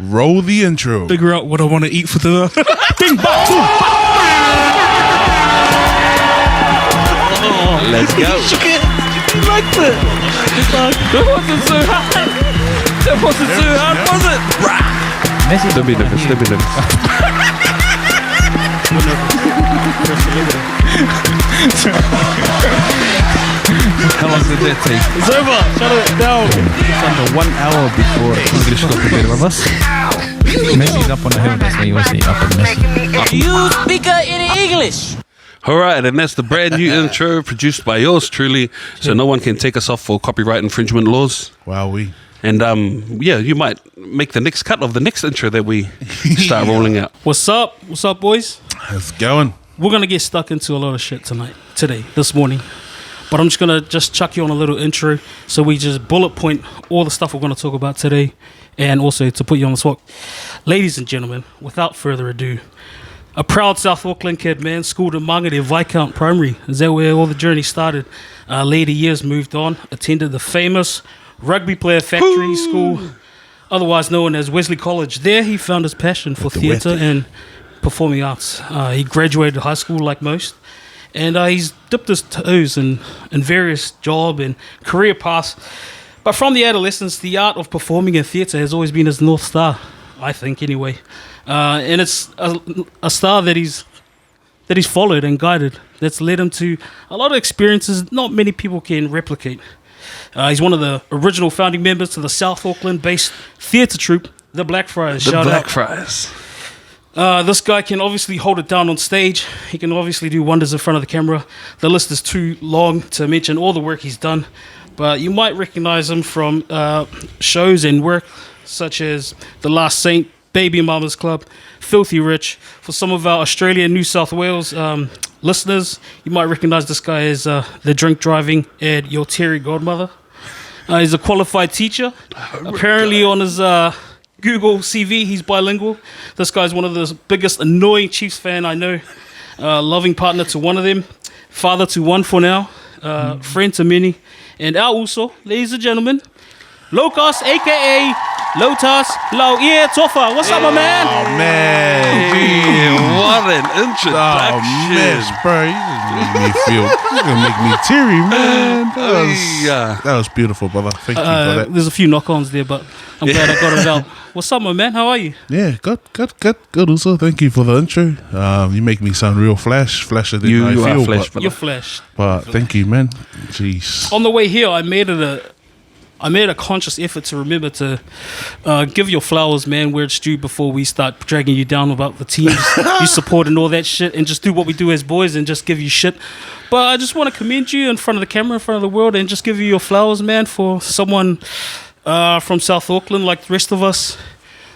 Roll the intro. Figure out what I want to eat for dinner. Bing bong. Let's go. You liked it. That wasn't so hard. That wasn't so hard, was it? Don't be nervous. How long did that take? It's over. Shut it down. It's under 1 hour before English got together with us. Messi's up on the hill, that's why you always say up on Messi. You speak in English. All right, and that's the brand new intro produced by yours truly, so no one can take us off for copyright infringement laws. Wowee. And you might make the next cut of the next intro that we start rolling out. What's up? What's up, boys? How's it going? We're going to get stuck into a lot of shit this morning. But I'm just going to chuck you on a little intro so we just bullet point all the stuff we're going to talk about today and also to put you on the spot. Ladies and gentlemen, without further ado, a proud South Auckland kid, man, schooled in Mangere Viscount Primary. Is that where all the journey started? Later years moved on, attended the famous Rugby Player Factory School, otherwise known as Wesley College. There he found his passion for theatre and performing arts. He graduated high school like most, and he's dipped his toes in various job and career paths. But from the adolescence, the art of performing in theatre has always been his North Star, I think anyway. And it's a star that he's followed and guided that's led him to a lot of experiences not many people can replicate. He's one of the original founding members to the South Auckland-based theatre troupe, the Blackfriars. The Blackfriars. This guy can obviously hold it down on stage. He can obviously do wonders in front of the camera. The list is too long to mention all the work he's done, but you might recognize him from shows and work such as The Last Saint, Baby Mamas Club, Filthy Rich. For some of our Australian New South Wales listeners, you might recognize this guy as the drink driving and your Terry godmother. He's a qualified teacher. Apparently on his Google CV, he's bilingual. This guy's one of the biggest annoying Chiefs fan I know. Loving partner to one of them, father to one for now, friend to many. And our also, ladies and gentlemen, Locos, a.k.a. Lotus, Lauie, Tofa. What's up, my man? Oh, man. Hey, what an introduction. Oh, man, bro. You're going to make me teary, man. That was beautiful, brother. Thank you for that. There's a few knock-ons there, but I'm glad I got it out. What's up, my man? How are you? Yeah, good also. Thank you for the intro. You make me sound real flasher than I feel. Flash, You're flashed. But thank you, man. Jeez. On the way here, I made a conscious effort to remember to give your flowers, man, where it's due before we start dragging you down about the teams you support and all that shit, and just do what we do as boys and just give you shit. But I just want to commend you in front of the camera, in front of the world, and just give you your flowers, man, for someone from South Auckland like the rest of us.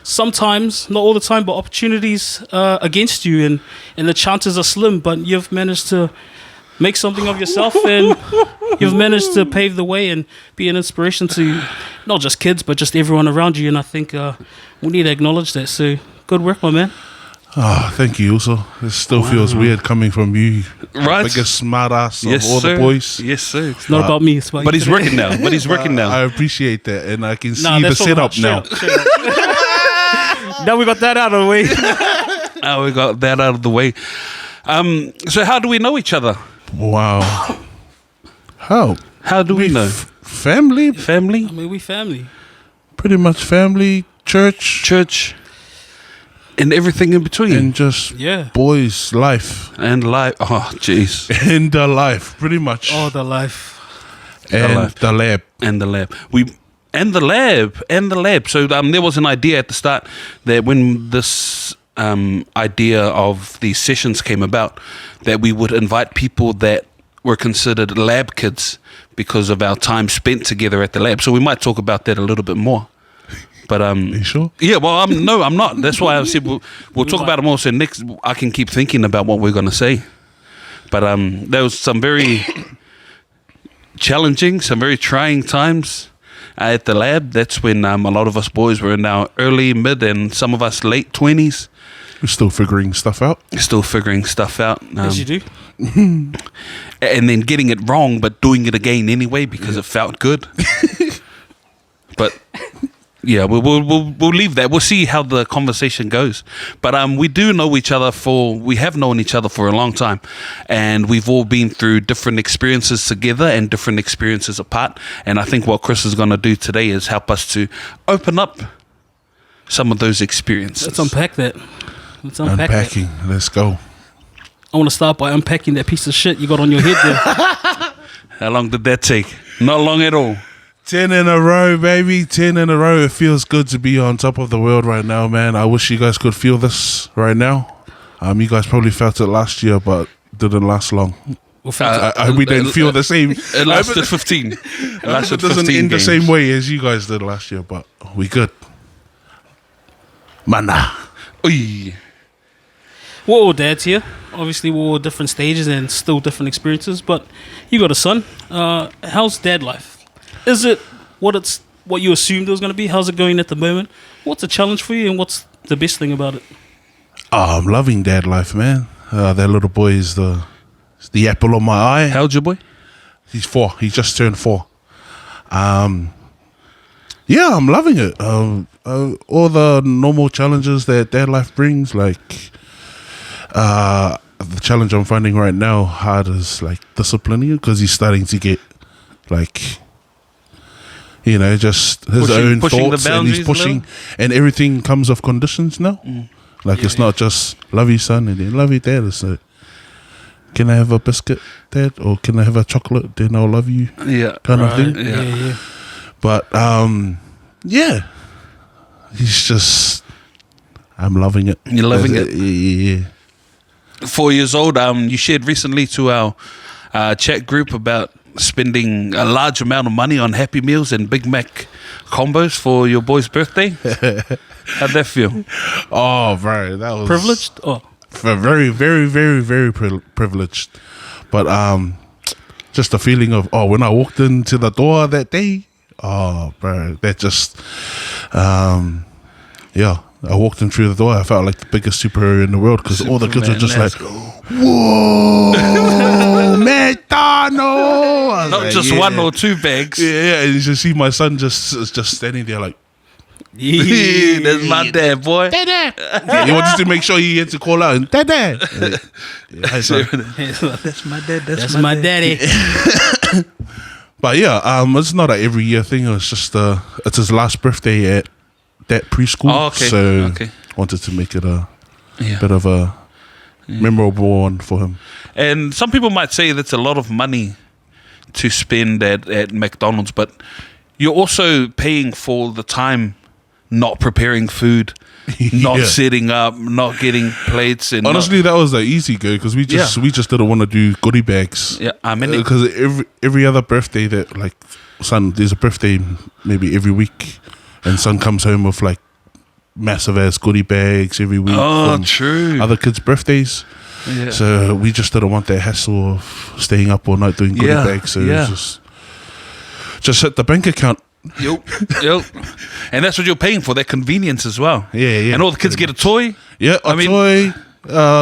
Sometimes, not all the time, but opportunities against you, and the chances are slim, but you've managed to make something of yourself, and you've managed to pave the way and be an inspiration to not just kids, but just everyone around you. And I think we need to acknowledge that. So good work, my man. Oh, thank you also. It still feels weird coming from you. Right. Biggest smart ass of Yes, all sir. the boys. Yes, sir. It's not about me. It's about But you he's today. working now. I appreciate that, and I can see Nah, the that's all setup right. Straight now. up, straight up. Now we got that out of the way. We got that out of the way. So how do we know each other? Wow. How do we know? Family? Family? I mean, we family. Pretty much family, church, and everything in between. and just Yeah. boys' life. And life. Oh, jeez. And the life, pretty much. Oh, the life. and life. the lab. And the lab. And the lab. So there was an idea at the start that when this idea of these sessions came about, that we would invite people that were considered lab kids because of our time spent together at the lab. So we might talk about that a little bit more. But You sure? yeah, well, I'm not. That's why I said we'll talk about it more. So next, I can keep thinking about what we're going to say. But there was some very challenging, some very trying times at the lab. That's when a lot of us boys were in our early, mid, and some of us late 20s. We're still figuring stuff out. Still figuring stuff out. As you do. And then getting it wrong, but doing it again anyway because it felt good. But Yeah, we'll leave that. We'll see how the conversation goes. But we do know each other we have known each other for a long time, and we've all been through different experiences together and different experiences apart. And I think what Chris is going to do today is help us to open up some of those experiences. Let's unpack that. Unpacking. Let's go. I want to start by unpacking that piece of shit you got on your head there. How long did that take? Not long at all. 10 in a row, baby. 10 in a row. It feels good to be on top of the world right now, man. I wish you guys could feel this right now. You guys probably felt it last year, but didn't last long. We didn't feel the same. It lasted 15. It doesn't end the same way as you guys did last year, but we good. Mana. Oy. We're all dads here. Obviously, we're all different stages and still different experiences. But you got a son. How's dad life? Is it what you assumed it was going to be? How's it going at the moment? What's a challenge for you, and what's the best thing about it? Oh, I'm loving dad life, man. That little boy is the apple of my eye. How old's your boy? He's 4. He just turned 4. Yeah, I'm loving it. All the normal challenges that dad life brings, like the challenge I'm finding right now hard is like disciplining him, because he's starting to get like, you know, just his own thoughts, and he's pushing, and everything comes with conditions now. Like it's not just love you, son, and then love you, dad. It's like, can I have a biscuit, dad, or can I have a chocolate? Then I'll love you. Yeah, kind of thing. Yeah. But yeah, he's just, I'm loving it. You're loving it. Yeah. 4 years old. You shared recently to our chat group about spending a large amount of money on Happy Meals and Big Mac combos for your boy's birthday. How'd that feel? Oh, bro, that was Privileged? Oh, very, very, very, very privileged. But just the feeling of, when I walked into the door that day, bro, that just, yeah. I walked in through the door. I felt like the biggest superhero in the world, because all the kids were just like, "Whoa, McDonald's!" Not like, just one or two bags. Yeah. And you just see my son just standing there like, yeah, that's my dad, boy. Dad. He wanted to make sure he had to call out and Dad. Hi, son. That's my dad. that's my daddy. But yeah, it's not an every year thing. It's just it's his last birthday at that preschool. Oh, okay. So wanted to make it a bit of a memorable one for him. And some people might say that's a lot of money to spend at McDonald's, but you're also paying for the time not preparing food, not setting up, not getting plates. And honestly, that was the easy go, because we just didn't want to do goodie bags. Yeah, I mean, because every other birthday that, like, son, there's a birthday maybe every week, and son comes home with like massive ass goodie bags every week. Oh, from true. Other kids' birthdays. Yeah. So we just didn't want that hassle of staying up all night doing goodie bags. So it was just hit the bank account. Yep. And that's what you're paying for, that convenience as well. Yeah. And all the kids get a toy. Yeah, toy,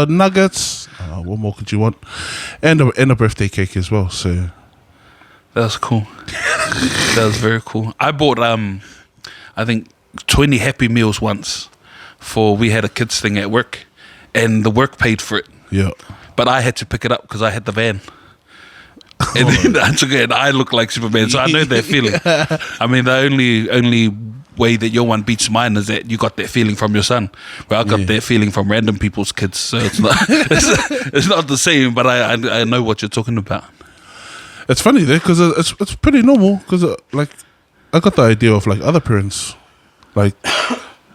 nuggets. What more could you want? And a birthday cake as well. So that was cool. That was very cool. I bought I think 20 Happy Meals once we had a kids thing at work, and the work paid for it. Yeah. But I had to pick it up because I had the van. And then I took it, and I look like Superman, so I know that feeling. I mean, the only way that your one beats mine is that you got that feeling from your son. Well, I got that feeling from random people's kids, so it's not it's not the same. But I know what you're talking about. It's funny though, because it's pretty normal. Because like, I got the idea of like other parents, like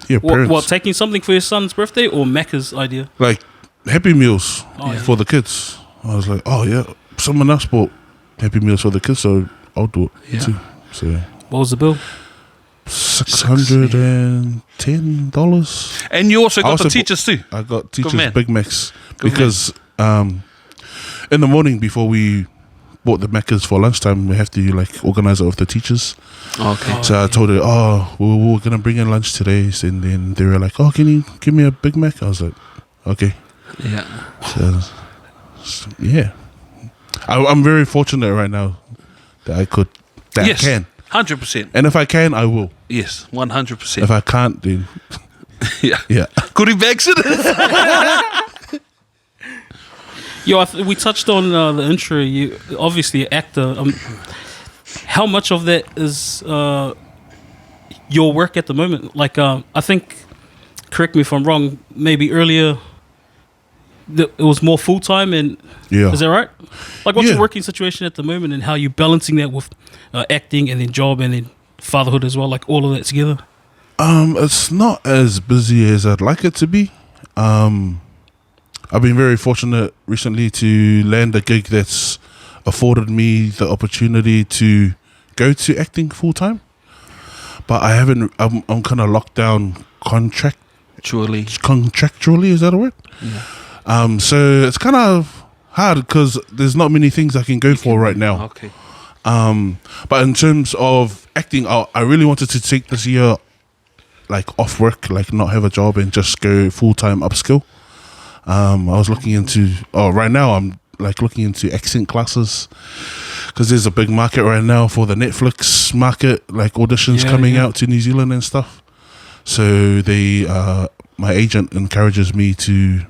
parents. What, taking something for your son's birthday, or Macca's idea? Like Happy Meals for the kids. I was like, oh yeah, someone else bought Happy Meals for the kids, so I'll do it too. So what was the bill? $610. And you also got the teachers too. I got teachers Big Macs because in the morning before we bought the Maccas for lunchtime, we have to like organize it with the teachers. Okay. So I told her, we're gonna bring in lunch today, and then they were like, can you give me a Big Mac? I was like, okay. Yeah. So yeah. I'm very fortunate right now that I can. 100%. And if I can, I will. Yes, 100%. If I can't, then yeah. yeah. Goodie bags it is. Yo, we touched on the intro. You obviously an actor. How much of that is your work at the moment? Like, I think, correct me if I'm wrong, maybe earlier it was more full-time and Yeah. is that right? Like, what's Yeah. your working situation at the moment and how you balancing that with acting and then job and then fatherhood as well, like all of that together? It's not as busy as I'd like it to be. I've been very fortunate recently to land a gig that's afforded me the opportunity to go to acting full time. But I haven't. I'm kind of locked down contractually. Is that a word? Yeah. So it's kind of hard because there's not many things I can go for right now. Okay. But in terms of acting, I really wanted to take this year like off work, like not have a job and just go full time upskill. I was looking into. Right now I'm like looking into accent classes because there's a big market right now for the Netflix market, like auditions coming out to New Zealand and stuff. So my agent encourages me to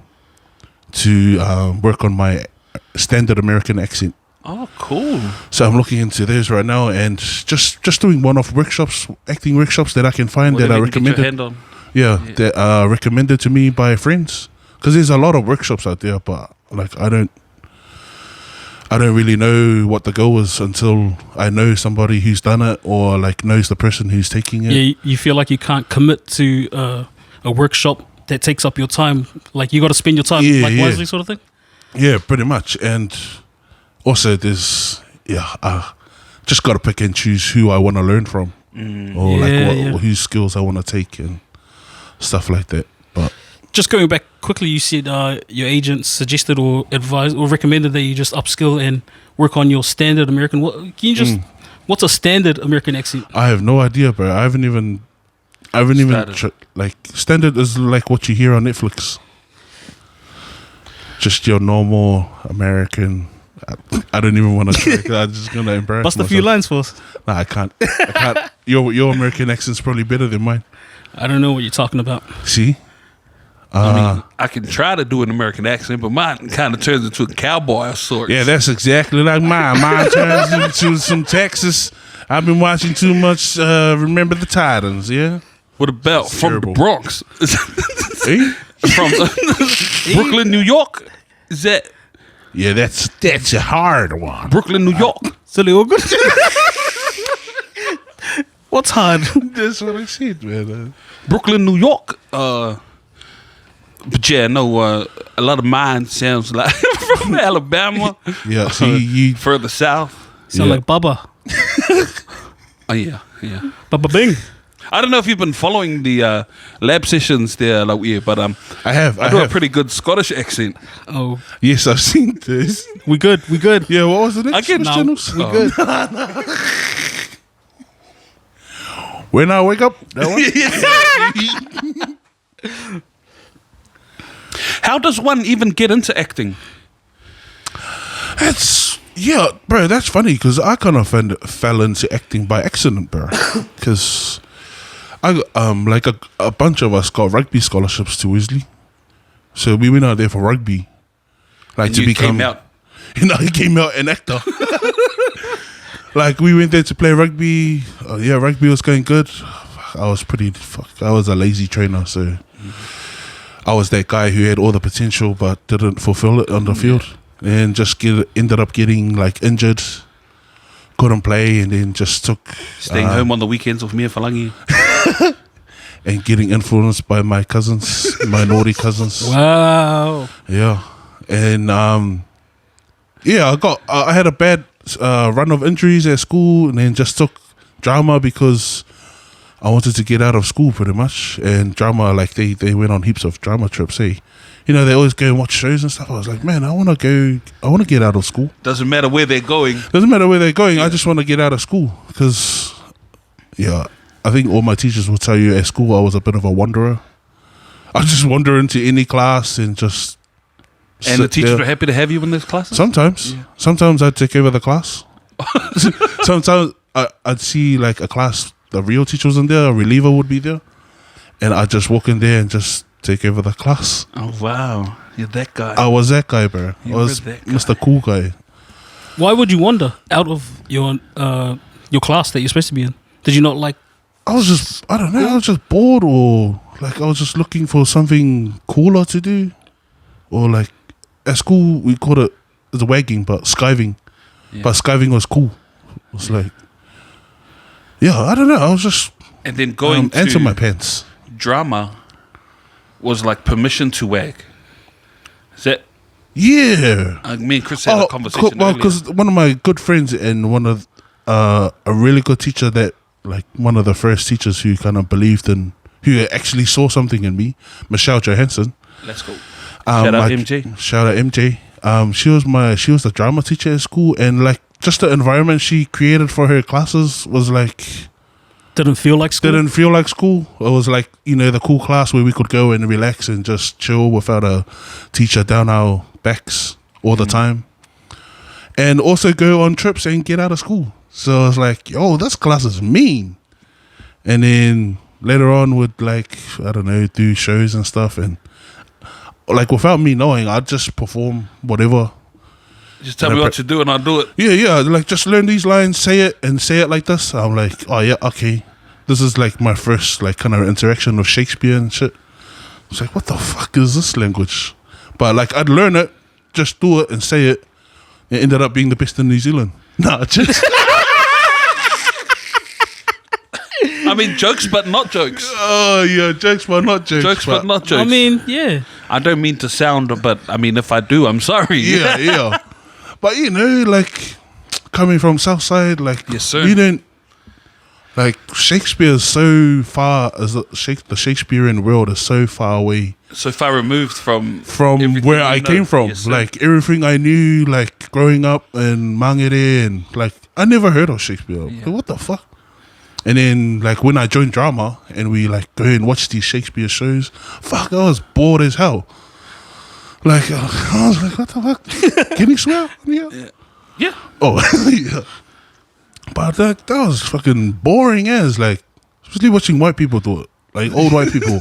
work on my standard American accent. Oh, cool. So I'm looking into those right now and just doing one-off workshops, acting workshops that I can find that are recommended. That are recommended to me by friends. Because there's a lot of workshops out there, but like I don't really know what the goal is until I know somebody who's done it or like knows the person who's taking it. Yeah, you feel like you can't commit to a workshop that takes up your time. Like you got to spend your time wisely, sort of thing. Yeah, pretty much. And also, there's just got to pick and choose who I want to learn from, or whose skills I want to take and stuff like that. But just going back quickly, you said your agent suggested or advised or recommended that you just upskill and work on your standard American. What's a standard American accent? I have no idea, bro. I haven't even like standard is like what you hear on Netflix. Just your normal American. I don't even want to try. I'm just gonna embarrass Bust myself. a few lines for us. Nah, I can't. Your American accent's probably better than mine. I don't know what you're talking about. See. I can try to do an American accent, but mine kind of turns into a cowboy of sorts. Yeah, that's exactly like mine. Mine turns into some Texas. I've been watching too much Remember the Titans, yeah? What about It's from terrible. the Bronx? See? From Brooklyn, New York? Is that Yeah, that's a hard one. Brooklyn, New York? Silly all good. What's hard? That's what I said, man. Brooklyn, New York. But yeah, no, a lot of mine sounds like from Alabama. Yeah, see, you Further south. Sound like Bubba. Oh, yeah. Bubba Bing. I don't know if you've been following the lab sessions there, Lauie, but I have. I do a pretty good Scottish accent. Oh, Yes, I've seen this. we good. Yeah, what was the next get now. channels? We good. When I wake up, that one? How does one even get into acting? Bro, that's funny because I kind of fell into acting by accident, bro. Because like a bunch of us got rugby scholarships to Wesley, so we went out there for rugby, like And to you become. came out. He came out an actor. Like we went there to play rugby. Rugby was going good. I was I was a lazy trainer, so I was that guy who had all the potential but didn't fulfill it on the field, and just ended up getting like injured, couldn't play, and then just took Staying home on the weekends with me and Falangi. and getting influenced by my cousins, my naughty cousins. Wow. Yeah, and I had a bad run of injuries at school, and then just took drama because I wanted to get out of school pretty much. And drama, like they went on heaps of drama trips. Hey, they always go and watch shows and stuff. I was like, man, I want to get out of school. Doesn't matter where they're going. Doesn't matter where they're going. I just want to get out of school because, I think all my teachers will tell you at school I was a bit of a wanderer. I just wander into any class and just. And the teachers are happy to have you in those classes? Sometimes I'd take over the class. Sometimes I'd see like a class, the real teacher was in there, a reliever would be there, and I'd just walk in there and just take over the class. Oh wow, you're that guy. I was that guy, bro. I was that guy. Mr. Cool Guy. Why would you wander out of your class that you're supposed to be in? Did you not like? I was just bored, or like I was just looking for something cooler to do, or like at school we called it the wagging, but skiving. Yeah. But skiving was cool. It was like, yeah, I don't know. I was just And then going to answer my pants. drama was like permission to wag. Is that? Yeah. Me and Chris had a conversation well, earlier. because one of my good friends and one of a really good teacher that like one of the first teachers who kind of believed in, who actually saw something in me, Michelle Johansson. Let's go. Shout out MJ. Shout out MJ. She was the drama teacher at school, and like just the environment she created for her classes was like Didn't feel like school. didn't feel like school. It was like, you know, the cool class where we could go and relax and just chill without a teacher down our backs all the time, and also go on trips and get out of school. So I was like, yo, this class is mean. And then later on would like, I don't know, do shows and stuff, and like without me knowing, I'd just perform whatever. Just tell me what to do and I'll do it. Yeah, like just learn these lines, say it like this. I'm like, oh yeah, okay. This is like my first like kind of interaction with Shakespeare and shit. I was like, what the fuck is this language? But like I'd learn it, just do it and say it. It ended up being the best in New Zealand. Nah, just I mean, jokes but not jokes. oh yeah, jokes but not jokes. Jokes but not jokes. I mean, yeah. I don't mean to sound, but I mean, if I do, I'm sorry. yeah. But you know, like coming from Southside, like Yes, sir. we don't like Shakespeare is so far as the Shakespearean world is so far away So far removed from everything where you I know. came from. Yes, sir. Like everything I knew, like growing up in Mangere, and like I never heard of Shakespeare. Yeah. Like, what the fuck? And then like when I joined drama and we like go and watch these Shakespeare shows, fuck, I was bored as hell. Like I was like, what the fuck? Can you swear? yeah. Oh, yeah. But that was fucking boring as, like, especially watching white people do it. Like, old white people.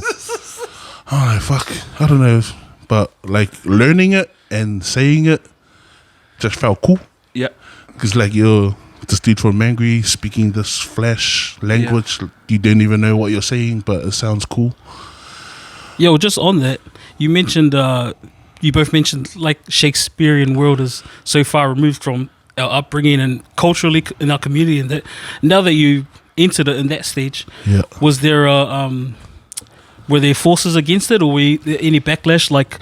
I'm like, fuck, I don't know. But, like, learning it and saying it just felt cool. Yeah. Because, like, you're this dude from Mangere speaking this flash language. You don't even know what you're saying, but it sounds cool. Yo, just on that, you mentioned, you both mentioned like Shakespearean world is so far removed from our upbringing and culturally in our community, and that now that you entered it in that stage, Yeah. was there were there forces against it, or were there any backlash like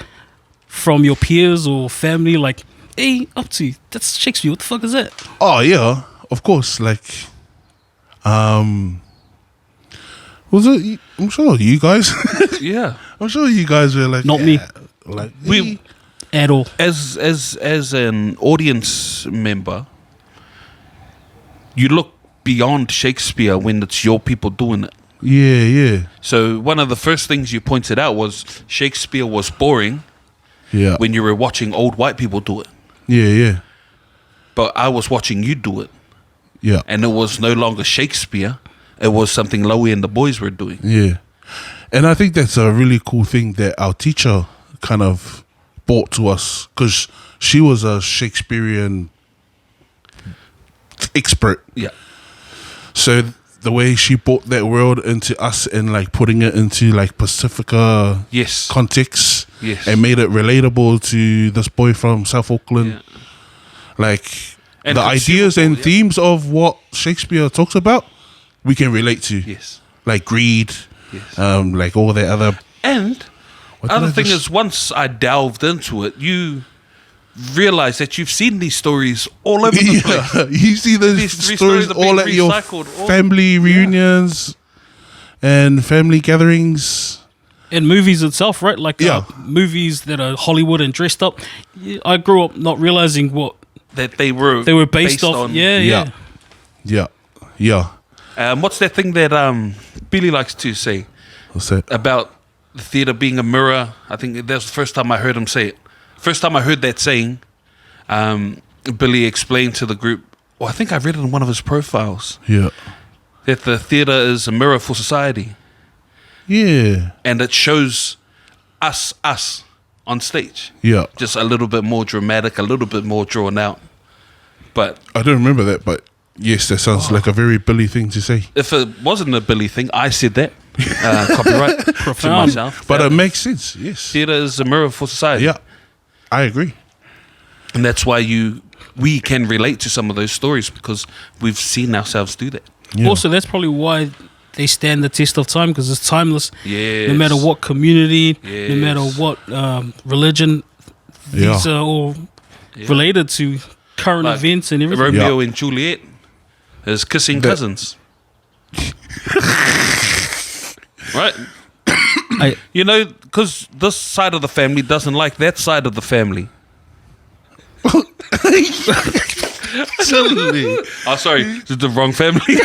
from your peers or family, like, hey, up to that's Shakespeare, what the fuck is that? Oh, yeah, of course. Like, was it? I'm sure you guys. Yeah. I'm sure you guys were like, Not me. Like We- At all. As an audience member, you look beyond Shakespeare when it's your people doing it. Yeah. So one of the first things you pointed out was Shakespeare was boring Yeah. when you were watching old white people do it. Yeah. But I was watching you do it, Yeah. and it was no longer Shakespeare. It was something Lauie and the boys were doing. Yeah. And I think that's a really cool thing that our teacher kind of brought to us, because she was a Shakespearean expert. Yeah. So the way she brought that world into us and like putting it into like Pacifica Yes. context Yes. and made it relatable to this boy from South Auckland. Yeah. Like And the ideas and consumable, yeah. themes of what Shakespeare talks about, we can relate to. Yes. Like greed, Yes. like all the other. And What did other I thing just- is, once I delved into it, you realize that you've seen these stories all over the place. Yeah, you see those These three stories stories are being all at your recycled all- family reunions and family gatherings. And movies itself, right? Like Yeah. movies that are Hollywood and dressed up. Yeah, I grew up not realizing what That they were based off. on. Yeah. Yeah. What's that thing that Billy likes to say What's that? about the theater being a mirror? I think that's the first time I heard him say it. First time I heard that saying, Billy explained to the group I think I read it in one of his profiles, Yeah. that the theatre is a mirror for society. Yeah. And it shows us on stage. Yeah. Just a little bit more dramatic, a little bit more drawn out. But I don't remember that, but yes, that sounds like a very Billy thing to say. if it wasn't a Billy thing, I said that. Copyright to Profound. myself. But it makes sense, yes. Theatre is a mirror for society. Yeah. I agree. And that's why we can relate to some of those stories, because we've seen ourselves do that. Yeah. Also, that's probably why they stand the test of time, because it's timeless. Yes. No matter what community, no Yes. matter what religion, these Yeah. are all Yeah. related to current Like events and everything. Romeo Yeah. and Juliet is kissing That- cousins. Right? I- You know, because this side of the family doesn't like that side of the family. Suddenly. Oh, sorry, this is the wrong family.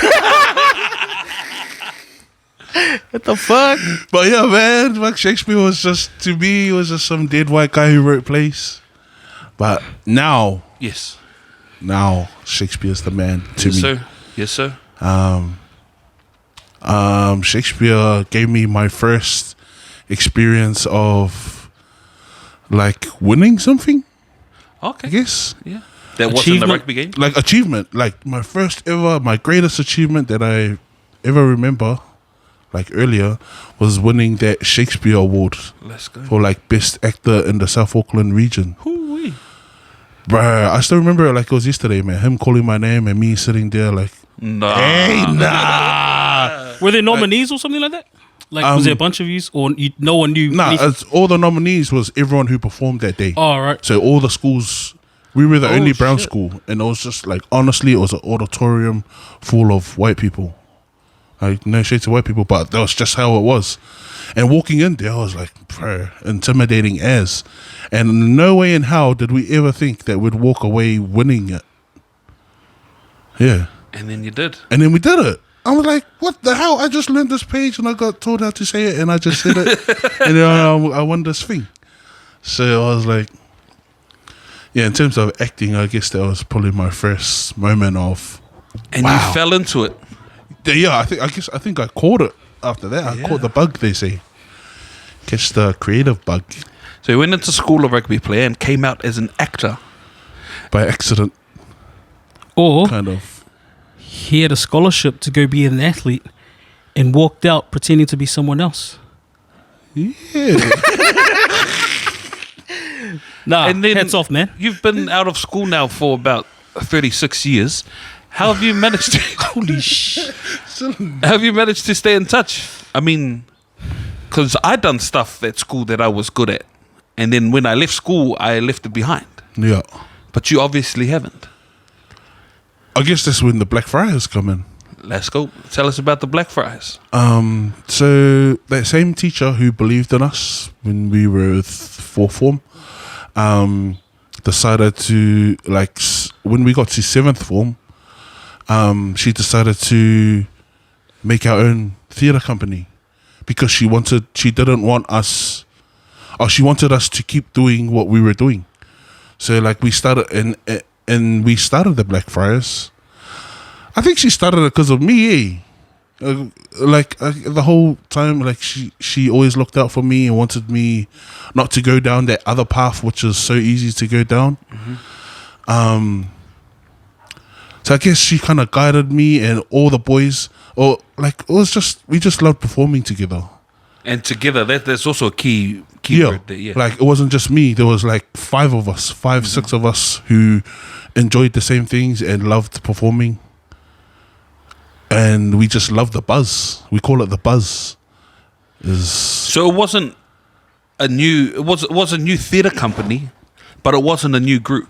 What the fuck? But yeah, man, like Shakespeare was just, to me, he was just some dead white guy who wrote plays. But now Yes. Shakespeare's the man to Yes, me. sir. Yes, sir. Shakespeare gave me my first experience of like winning something, Okay. I guess. Yeah. That wasn't the Achievement. rugby game. Like achievement, like my first ever, my greatest achievement that I ever remember, like earlier, was winning that Shakespeare award Let's go. for like best actor in the South Auckland region. Hoo-wee. Bruh, I still remember it like it was yesterday, man. Him calling my name and me sitting there like, Nah. hey, nah. Were there nominees or something like that? Like, was there a bunch of yous, or no one knew? Nah, anything? it's, all the nominees was everyone who performed that day. Oh, all right. So all the schools, we were the Oh, only brown shit. school, and it was just like, honestly, it was an auditorium full of white people. Like, no shade to white people, but that was just how it was. And walking in there, I was like, bro, intimidating as. And no way in hell did we ever think that we'd walk away winning it. Yeah. And then you did. And then we did it. I was like, what the hell? I just learned this page and I got told how to say it and I just said it. And then I won this thing. So I was like, yeah, in terms of acting, I guess that was probably my first moment of, And wow. you fell into it. Yeah, I think I caught it after that. I caught the bug, they say. Catch the creative bug So you went into school of rugby play and came out as an actor. by accident, Or kind of. he had a scholarship to go be an athlete and walked out pretending to be someone else. Yeah. Nah, And then- hats off, man. You've been out of school now for about 36 years. How have you managed to Holy shit. have you managed to stay in touch? I mean, because I done stuff at school that I was good at, and then when I left school, I left it behind. Yeah. But you obviously haven't. I guess that's when the Black Friars come in. Let's go. Tell us about the Blackfriars. So that same teacher who believed in us when we were fourth form, decided to when we got to seventh form, she decided to make our own theatre company because she wanted us to keep doing what we were doing. So like we started and we started the Blackfriars. I think she started it because of me, the whole time, like she always looked out for me and wanted me not to go down that other path, which is so easy to go down. Mm-hmm. So I guess she kind of guided me and all the boys, we just loved performing together. And together, there's also a key Yeah, word there. Yeah. like it wasn't just me. There was like 6 of us who enjoyed the same things and loved performing. And we just love the buzz. We call it the buzz. So it wasn't a new. It was a new theatre company, but it wasn't a new group.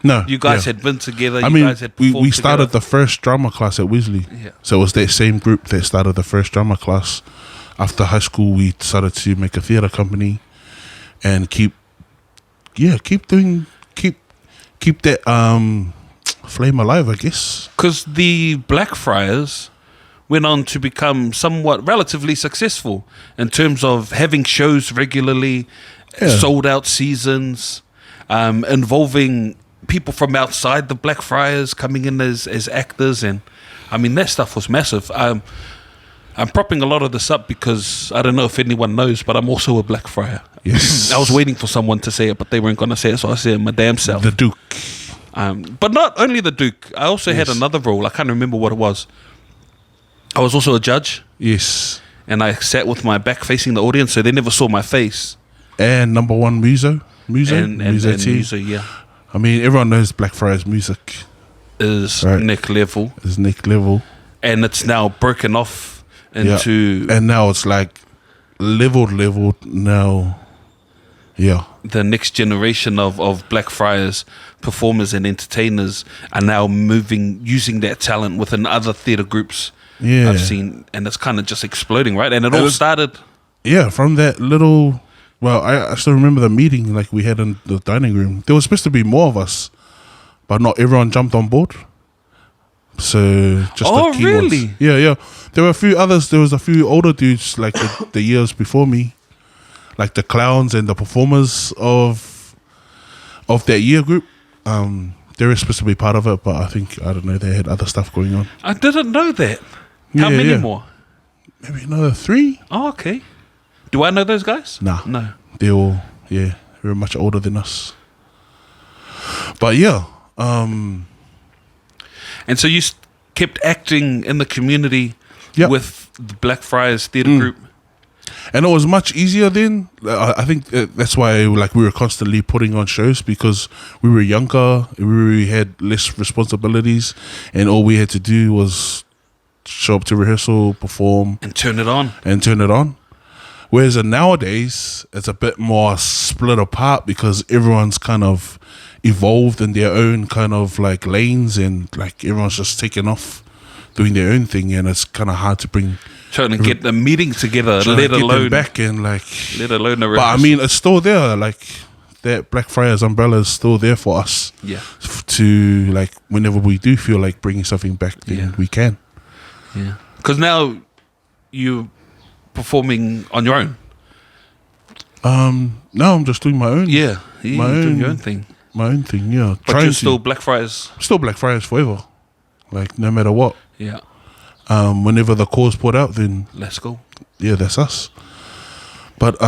No, You guys yeah. had been together. I You mean, guys had we performed started together. the first drama class at Weasley. Yeah. So it was that same group that started the first drama class. After high school, we decided to make a theatre company and keep that flame alive, I guess. Because the Blackfriars went on to become somewhat relatively successful in terms of having shows regularly, Yeah. sold out seasons, involving people from outside the Blackfriars coming in as actors, and I mean that stuff was massive. I'm propping a lot of this up because I don't know if anyone knows, but I'm also a Blackfriar. Yes. I was waiting for someone to say it, but they weren't going to say it, so I said it my damn self. The Duke. But not only the Duke, I also had another role. I can't remember what it was. I was also a judge. Yes. And I sat with my back facing the audience, so they never saw my face. And number one Muso. And Muso, yeah. I mean, everyone knows Blackfriars music Is neck level. Is neck level. And it's now broken off into... And now it's like leveled now. Yeah. The next generation of Blackfriars performers and entertainers are now using that talent within other theatre groups. Yeah. I've seen, and it's kind of just exploding, right? And it all started... Yeah, from that little... Well, I still remember the meeting like we had in the dining room. There was supposed to be more of us, but not everyone jumped on board. So just the key really? ones. Yeah. There were a few others. There was a few older dudes like the years before me, like the clowns and the performers of that year group. They were supposed to be part of it, but I don't know, they had other stuff going on. I didn't know that. How many more? Maybe another 3. Oh, okay. Do I know those guys? Nah. No. They all, very much older than us. But yeah. And so you kept acting in the community with the Blackfriars Theatre Group? And it was much easier then. I think that's why we were constantly putting on shows, because we were younger, we had less responsibilities, and all we had to do was show up to rehearsal, perform. And turn it on. Whereas nowadays, it's a bit more split apart because everyone's kind of evolved in their own kind of like lanes, and like everyone's just taken off doing their own thing, and it's kind of hard to bring... Trying to get the meeting together, let alone back and like, let alone the rehearsal. But I mean, it's still there. Like that Blackfriars umbrella is still there for us. Yeah. To like, whenever we do feel like bringing something back, then we can. Yeah. Because now you're performing on your own. No, I'm just doing my own. Yeah. Doing your own thing. My own thing. Yeah. But you're still Blackfriars. Still Blackfriars forever. Like no matter what. Yeah. Whenever the call's put out, then let's go. Yeah, that's us. But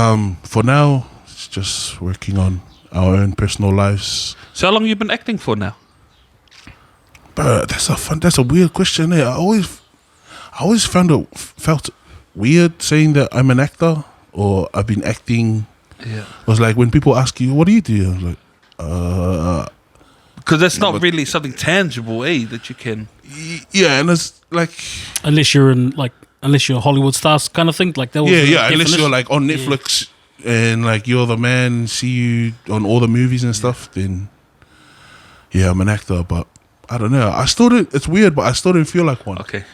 for now, it's just working on our own personal lives. So how long have you been acting for now? But that's a weird question. I always felt weird saying that I'm an actor or I've been acting. Yeah. It was like when people ask you, what do you do? I was like, because that's not really something tangible, that you can. Yeah, and it's like unless you're a Hollywood star kind of thing, like that was unless you're like on Netflix and like you're the man, see you on all the movies and stuff, then I'm an actor. But I don't know. I still didn't. It's weird, but I still didn't feel like one. Okay.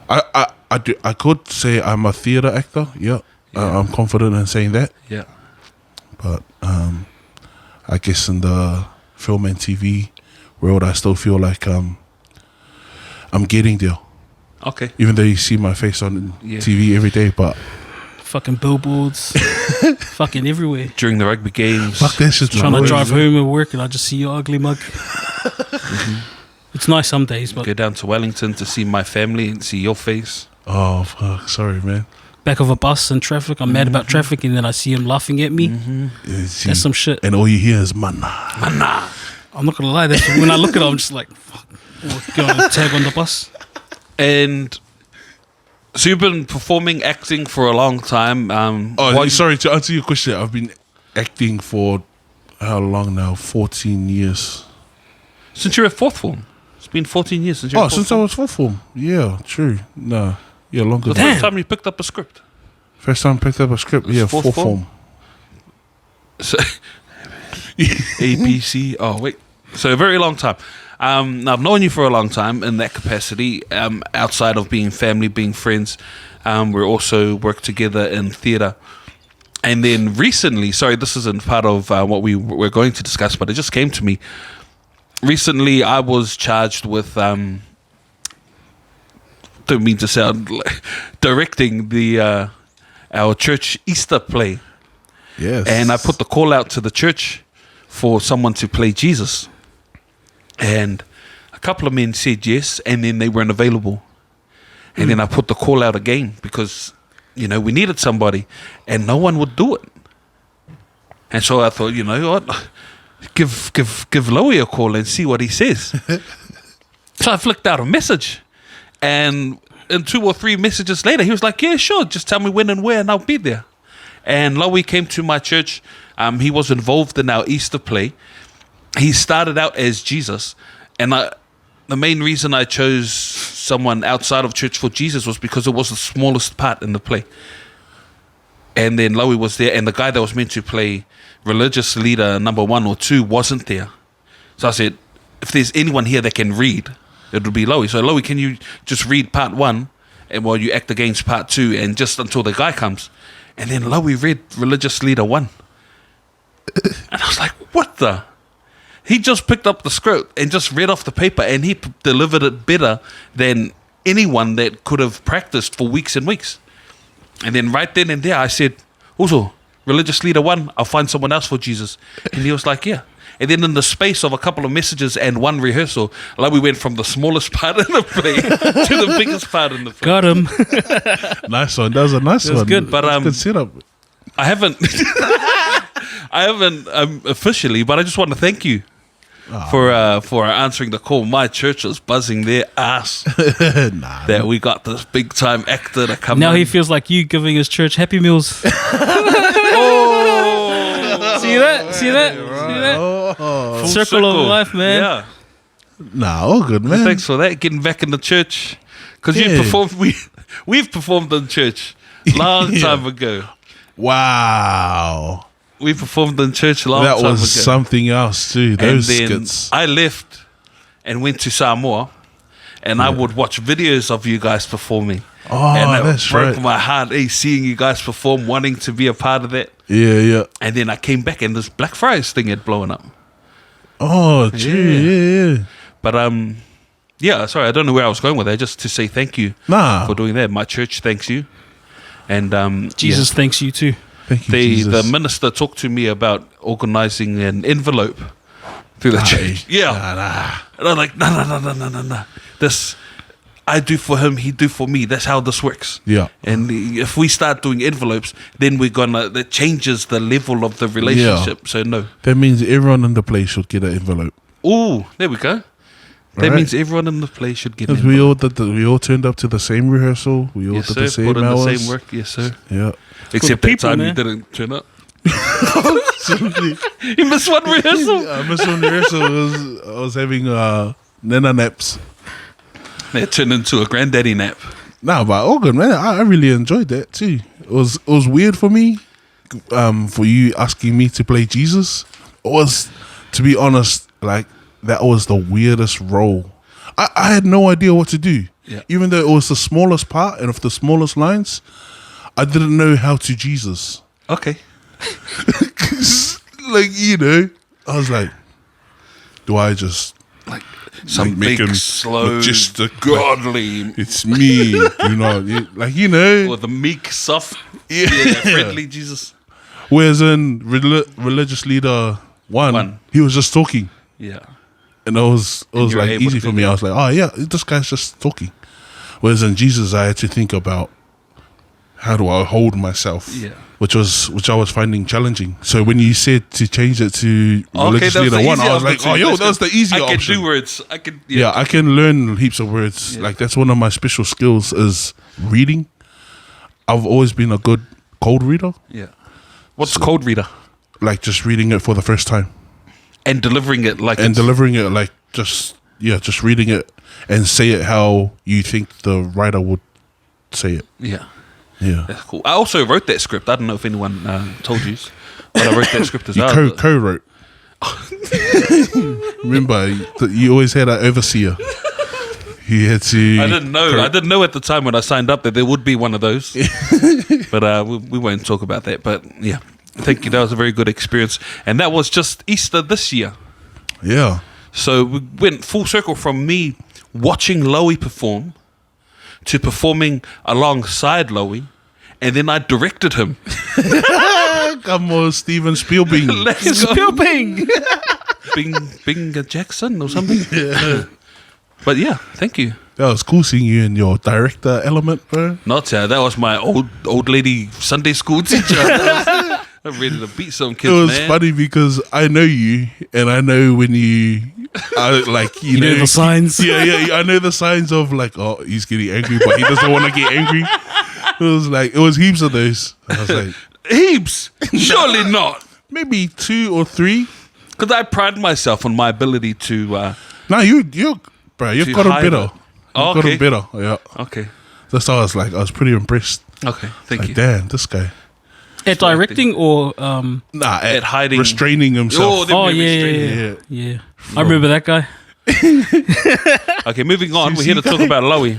I could say I'm a theatre actor. Yeah. I'm confident in saying that. Yeah. But I guess in the film and TV world, I still feel like I'm getting there. Okay. Even though you see my face on TV every day, but fucking billboards, fucking everywhere during the rugby games. Fuck that shit. Trying to drive home and work, and I just see your ugly mug. It's nice some days, but go down to Wellington to see my family and see your face. Oh fuck! Sorry, man. Back of a bus in traffic, I'm mad about traffic, and then I see him laughing at me. That's some shit. And all you hear is mana. I'm not gonna lie. That's when I look at it, I'm just like, fuck. Go on, tag on the bus. And so you've been performing, acting for a long time. Sorry, to answer your question, I've been acting for how long now? 14 years. Since you're at fourth form. It's been 14 years since you're at fourth form. I was fourth form. Yeah, true. No. Yeah, longer. The first time you picked up a script? First time I picked up a script, fourth form. So, A, B, C. Oh, wait. So a very long time. Now I've known you for a long time in that capacity. Outside of being family, being friends, we also work together in theatre. And then recently, sorry, this isn't part of what we were going to discuss, but it just came to me. Recently, I was charged with, don't mean to sound like, directing our church Easter play. Yes. And I put the call out to the church for someone to play Jesus. And a couple of men said yes, and then they weren't available. And then I put the call out again because, you know, we needed somebody and no one would do it. And so I thought, you know what, give Lauie a call and see what he says. So I flicked out a message, and 2 or 3 messages later, he was like, yeah, sure, just tell me when and where and I'll be there. And Lauie came to my church. He was involved in our Easter play. He started out as Jesus, and the main reason I chose someone outside of church for Jesus was because it was the smallest part in the play. And then Lauie was there, and the guy that was meant to play religious leader number 1 or 2 wasn't there. So I said, if there's anyone here that can read, it would be Lauie. So Lauie, can you just read part 1 and while you act against part 2 and just until the guy comes? And then Lauie read religious leader 1. And I was like, what the? He just picked up the script and just read off the paper, and he delivered it better than anyone that could have practiced for weeks and weeks. And then right then and there, I said, also, religious leader 1, I'll find someone else for Jesus. And he was like, yeah. And then in the space of a couple of messages and 1 rehearsal, like we went from the smallest part in the play to the biggest part in the play. Got him. Nice one. That was a nice one. good. But good setup. I haven't officially, but I just want to thank you for answering the call. My church was buzzing their ass that we got this big time actor to come Now in. he feels like you giving his church Happy Meals. Oh, See that? See that? Full Circle of life, man. Yeah. Nah, all good, man. Thanks for that. Getting back in the church, because Yeah. you performed. We've performed in church long time ago. Wow. We performed in church a long That time ago. was something else too. Those and then skits. I left and went to Samoa, and I would watch videos of you guys performing. Oh, and it that's broke right. my heart, seeing you guys perform, wanting to be a part of that. Yeah. And then I came back, and this Black Friars thing had blown up. Oh, gee, yeah. But yeah, sorry, I don't know where I was going with that. Just to say thank you Nah. for doing that. My church thanks you, and Jesus thanks you too. Thank you, the Jesus. minister talked to me about organizing an envelope through the church. Yeah, Nah. and I'm like, no. This I do for him, he do for me. That's how this works. Yeah. And if we start doing envelopes, then that changes the level of the relationship. Yeah. So no. That means everyone in the place should get an envelope. Oh, there we go. That Right. means everyone in the place should get an Because we all turned up to the same rehearsal. We all Yes, did sir. the same Put in hours. the same work. Yes, sir. Yeah. Except the that people, time man. you didn't turn up. You missed one rehearsal. I missed one rehearsal. I was having nana naps. That turned into a granddaddy nap. Nah, but all good, man. I really enjoyed that too. It was weird for me, for you asking me to play Jesus. It was, to be honest, like that was the weirdest role. I had no idea what to do. Yeah. Even though it was the smallest part and of the smallest lines, I didn't know how to Jesus. Okay. Like, you know, I was like, do I just Like some make big, him slow, majestic, godly, it's me, you know, like, you know. or the meek, soft, Yeah. friendly Jesus. Whereas in religious leader one, he was just talking, Yeah. and it was you're like able easy to for do me. that. I was like, oh yeah, this guy's just talking. Whereas in Jesus, I had to think about how do I hold myself, Yeah. which I was finding challenging. So when you said to change it to religious that was leader the one, easier I was of the like, two. oh yo, That's that was the good. easier I can option. do words. I can. Yeah, I can learn heaps of words. Yeah. Like that's one of my special skills is reading. I've always been a good cold reader, Yeah. What's code reader? like just reading it for the first time And delivering it like and it's, delivering it like just reading it and say it how you think the writer would say it. Yeah. Yeah, That's cool. I also wrote that script. I don't know if anyone told you, but I wrote that script as you well. co-wrote. Remember, you always had an overseer. He had to. I didn't know. I didn't know at the time when I signed up that there would be one of those. But we won't talk about that. But yeah, thank you. That was a very good experience, and that was just Easter this year. Yeah, So we went full circle from me watching Lauie perform to performing alongside Lauie, and then I directed him. I'm more Steven Spielberg. Let's go. Spielberg. Bing Jackson or something. Yeah. But yeah, thank you. That was cool seeing you in your director element, bro. Not that was my old lady Sunday school teacher. I'm ready to beat some kids. It was man. funny because I know you, and I know when you like You know the signs. Yeah, I know the signs of like, oh, he's getting angry, but he doesn't want to get angry. It was heaps of those. I was like, Heaps. Surely not. maybe 2 or 3. Because I pride myself on my ability to. No, you've To got him hide better. it. You've Oh, got okay. him better. Yeah, Okay. that's how I was pretty impressed. Okay. Thank Like, you. damn, this guy. At directing or Nah, At hiding. restraining himself. them oh very yeah, strange. yeah. I remember that guy. Okay, moving on. We're here to talk about Lauie.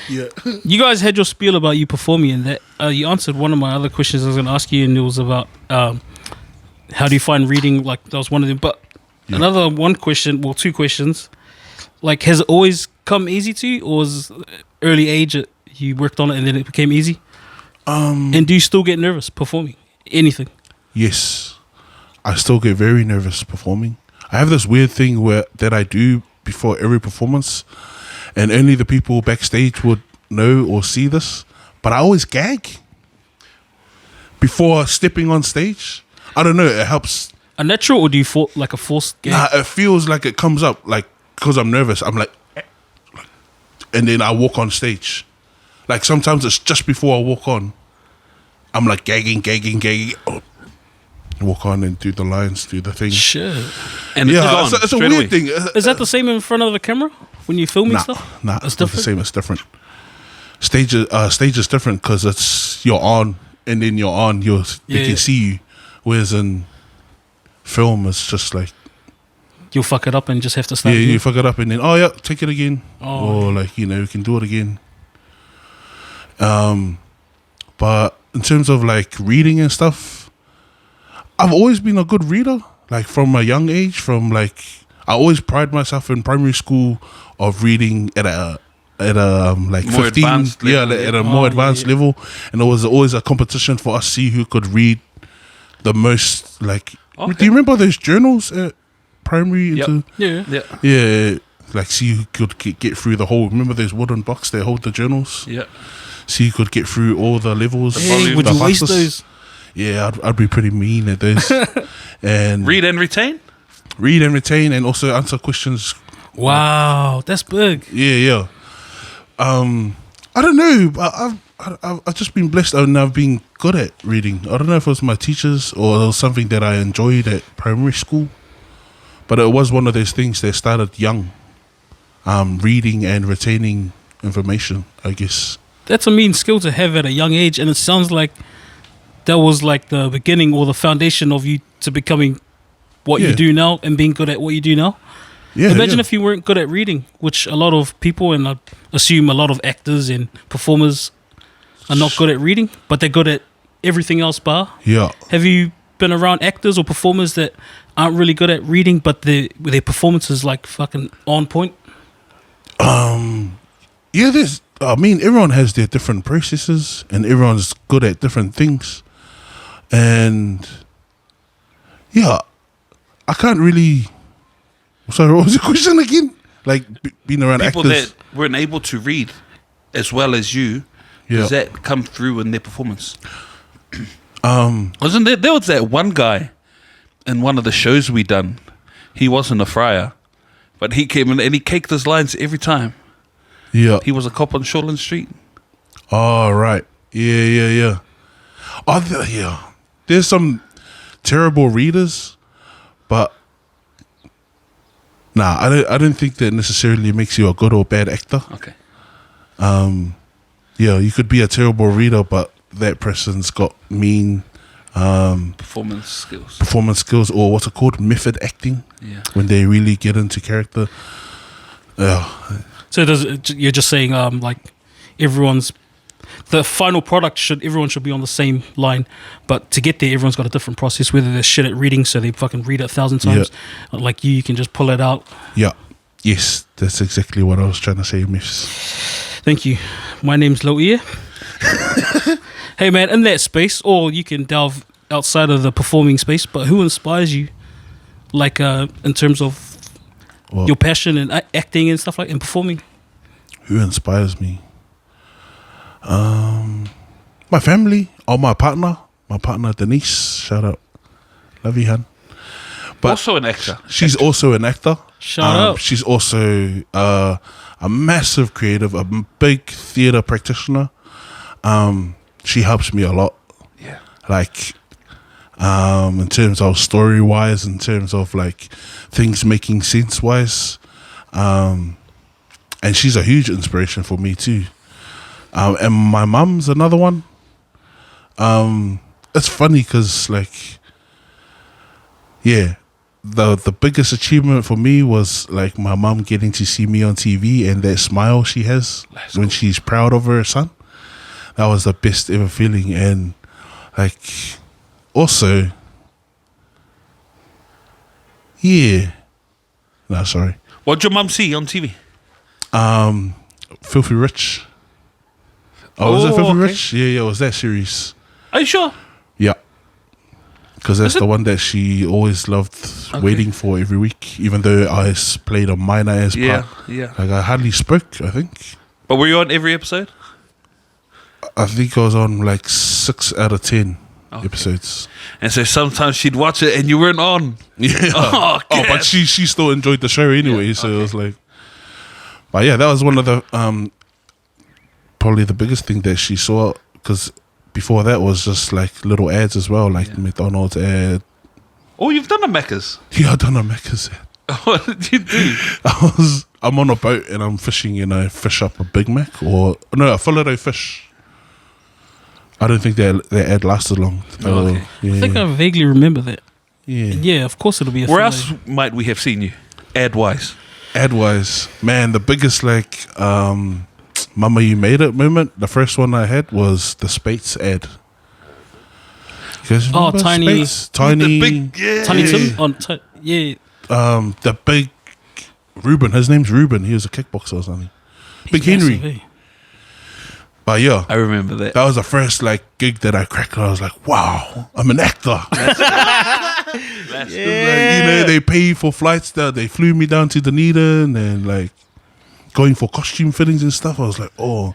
Yeah. You guys had your spiel about you performing, and that you answered one of my other questions I was going to ask you, and it was about how do you find reading? Like that was one of them. But another two questions. Like, has it always come easy to you, or was early age you worked on it and then it became easy? And do you still get nervous performing anything? Yes, I still get very nervous performing. I have this weird thing that I do before every performance, and only the people backstage would know or see this. But I always gag before stepping on stage. I don't know. It helps. A natural, or do you like a forced gag? Nah, it feels like it comes up like because I'm nervous. I'm like, and then I walk on stage. Like sometimes it's just before I walk on. I'm like gagging. Oh. Walk on and do the lines, do the thing. Shit. And Yeah, it's, on, it's a straight weird away. thing. Is that the same in front of the camera when you're filming Nah, stuff? nah, It's it's not the different? same. It's different. Stage is different because it's you're on, and then you're on. They Yeah. can see you. Whereas in film, it's just like You'll fuck it up and just have to start. you again. fuck it up, and then take it again, Oh. or like you can do it again. But in terms of like reading and stuff, I've always been a good reader. Like from a young age, I always pride myself in primary school of reading at a like More 15, advanced level, at a more advanced level, and there was always a competition for us to see who could read the most. Like, Okay. do you remember those journals at primary? Yep. Yeah. Yeah. Like see who could get through the whole. Remember those wooden box that hold the journals? Yeah. See who could get through all the levels. Hey, would the you waste fastest. those? Yeah, I'd be pretty mean at those. And Read and retain? read and retain, and also answer questions. Wow, that's big. Yeah. I don't know, but I've just been blessed and I've been good at reading. I don't know if it was my teachers or it was something that I enjoyed at primary school, but it was one of those things that started young. Reading and retaining information, I guess. That's a mean skill to have at a young age, and it sounds like that was like the beginning or the foundation of you to becoming what Yeah. you do now and being good at what you do now. Yeah. Imagine yeah. if you weren't good at reading, which a lot of people, and I assume a lot of actors and performers are not good at reading, but they're good at everything else bar. Yeah. Have you been around actors or performers that aren't really good at reading, but their performance is like fucking on point? Yeah, everyone has their different processes and everyone's good at different things. And yeah, I can't really. Sorry, what was the question again? Like being around People actors. that weren't able to read as well as you, Yeah. does that come through in their performance? Wasn't there was that one guy in one of the shows we done. He wasn't a friar, but he came in and he caked his lines every time. Yeah. He was a cop on Shoreland Street. Oh, right. Yeah. Yeah. There's some terrible readers, but nah, I don't think that necessarily makes you a good or bad actor. Okay. Yeah, you could be a terrible reader, but that person's got mean Performance skills. performance skills, or what's it called? Method acting, Yeah. when they really get into character. Yeah. So you're just saying like the final product everyone should be on the same line, but to get there everyone's got a different process, whether they're shit at reading so they fucking read it 1,000 times, like you can just pull it out. Yeah. Yes, that's exactly what I was trying to say, Miss. Thank you. My name's Lauie. Hey man, in that space, or you can delve outside of the performing space, but who inspires you, like in terms of your passion and acting and stuff like and performing? Who inspires me? My family or my partner Denise. Shout out, love you, hun. But also an actor. She's also an actor. Shout out. She's also a massive creative, a big theater practitioner. She helps me a lot. Yeah. Like, in terms of story wise, in terms of like things making sense wise. And she's a huge inspiration for me too. And my mum's another one. It's funny because like, yeah, the biggest achievement for me was like my mum getting to see me on TV and that smile she has when she's proud of her son. That was the best ever feeling. And like, also, yeah. No, sorry. What'd your mum see on TV? Filthy Rich. Was it Filthy Rich? Yeah, it was that series. Are you sure? Yeah. Because that's the one that she always loved waiting for every week, even though I played a minor ass part. Yeah. Like I hardly spoke, I think. But were you on every episode? I think I was on like 6 out of 10 episodes. And so sometimes she'd watch it and you weren't on. Yeah. But she still enjoyed the show anyway, so it was like. But yeah, that was one of the probably the biggest thing that she saw, because before that was just like little ads as well, like McDonald's ad. Oh, you've done a Macca's. Yeah, I've done a Macca's ad. What did you do? I'm on a boat and I'm fishing, and I fish up a Big Mac a fillet fish. I don't think that ad lasted long. Okay. Yeah. I think I vaguely remember that. Yeah. Yeah, of course it'll be a Where fillet. else might we have seen you? Ad-wise. Ad-wise, man, the biggest like Mama You Made It moment, the first one I had was the Spates ad. You guys remember Tiny. Spates? Tiny. The big, yeah. Tiny Tim? Yeah. The big Ruben, his name's Ruben, he was a kickboxer or something. Big Henry. Massive, eh? But yeah, I remember that. that was the first like gig that I cracked. I was like, wow, I'm an actor. Like, they pay for flights that they flew me down to Dunedin and like going for costume fittings and stuff. I was like, oh,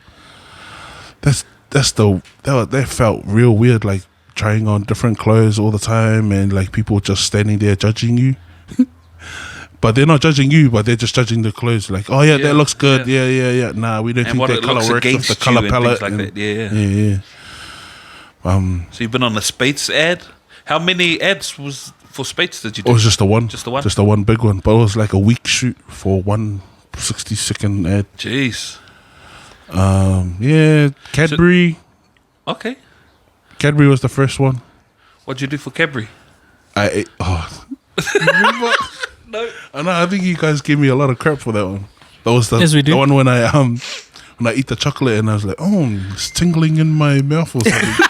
that felt real weird, like trying on different clothes all the time and like people just standing there judging you. But they're not judging you, but they're just judging the clothes. Like, oh yeah, that looks good. Yeah. Nah, we don't think that color works with the color palette. Like that. Yeah. So you've been on a Spates ad. How many ads was for Spates did you do? It was just the one. Just the one? Just the one big one. But it was like a week shoot for 1 60-second ad. Jeez. Yeah, Cadbury. Okay. Cadbury was the first one. What'd you do for Cadbury? Remember? No. I think you guys gave me a lot of crap for that one. That was the, Yes, we do. the one when I eat the chocolate and I was like, oh, it's tingling in my mouth or something.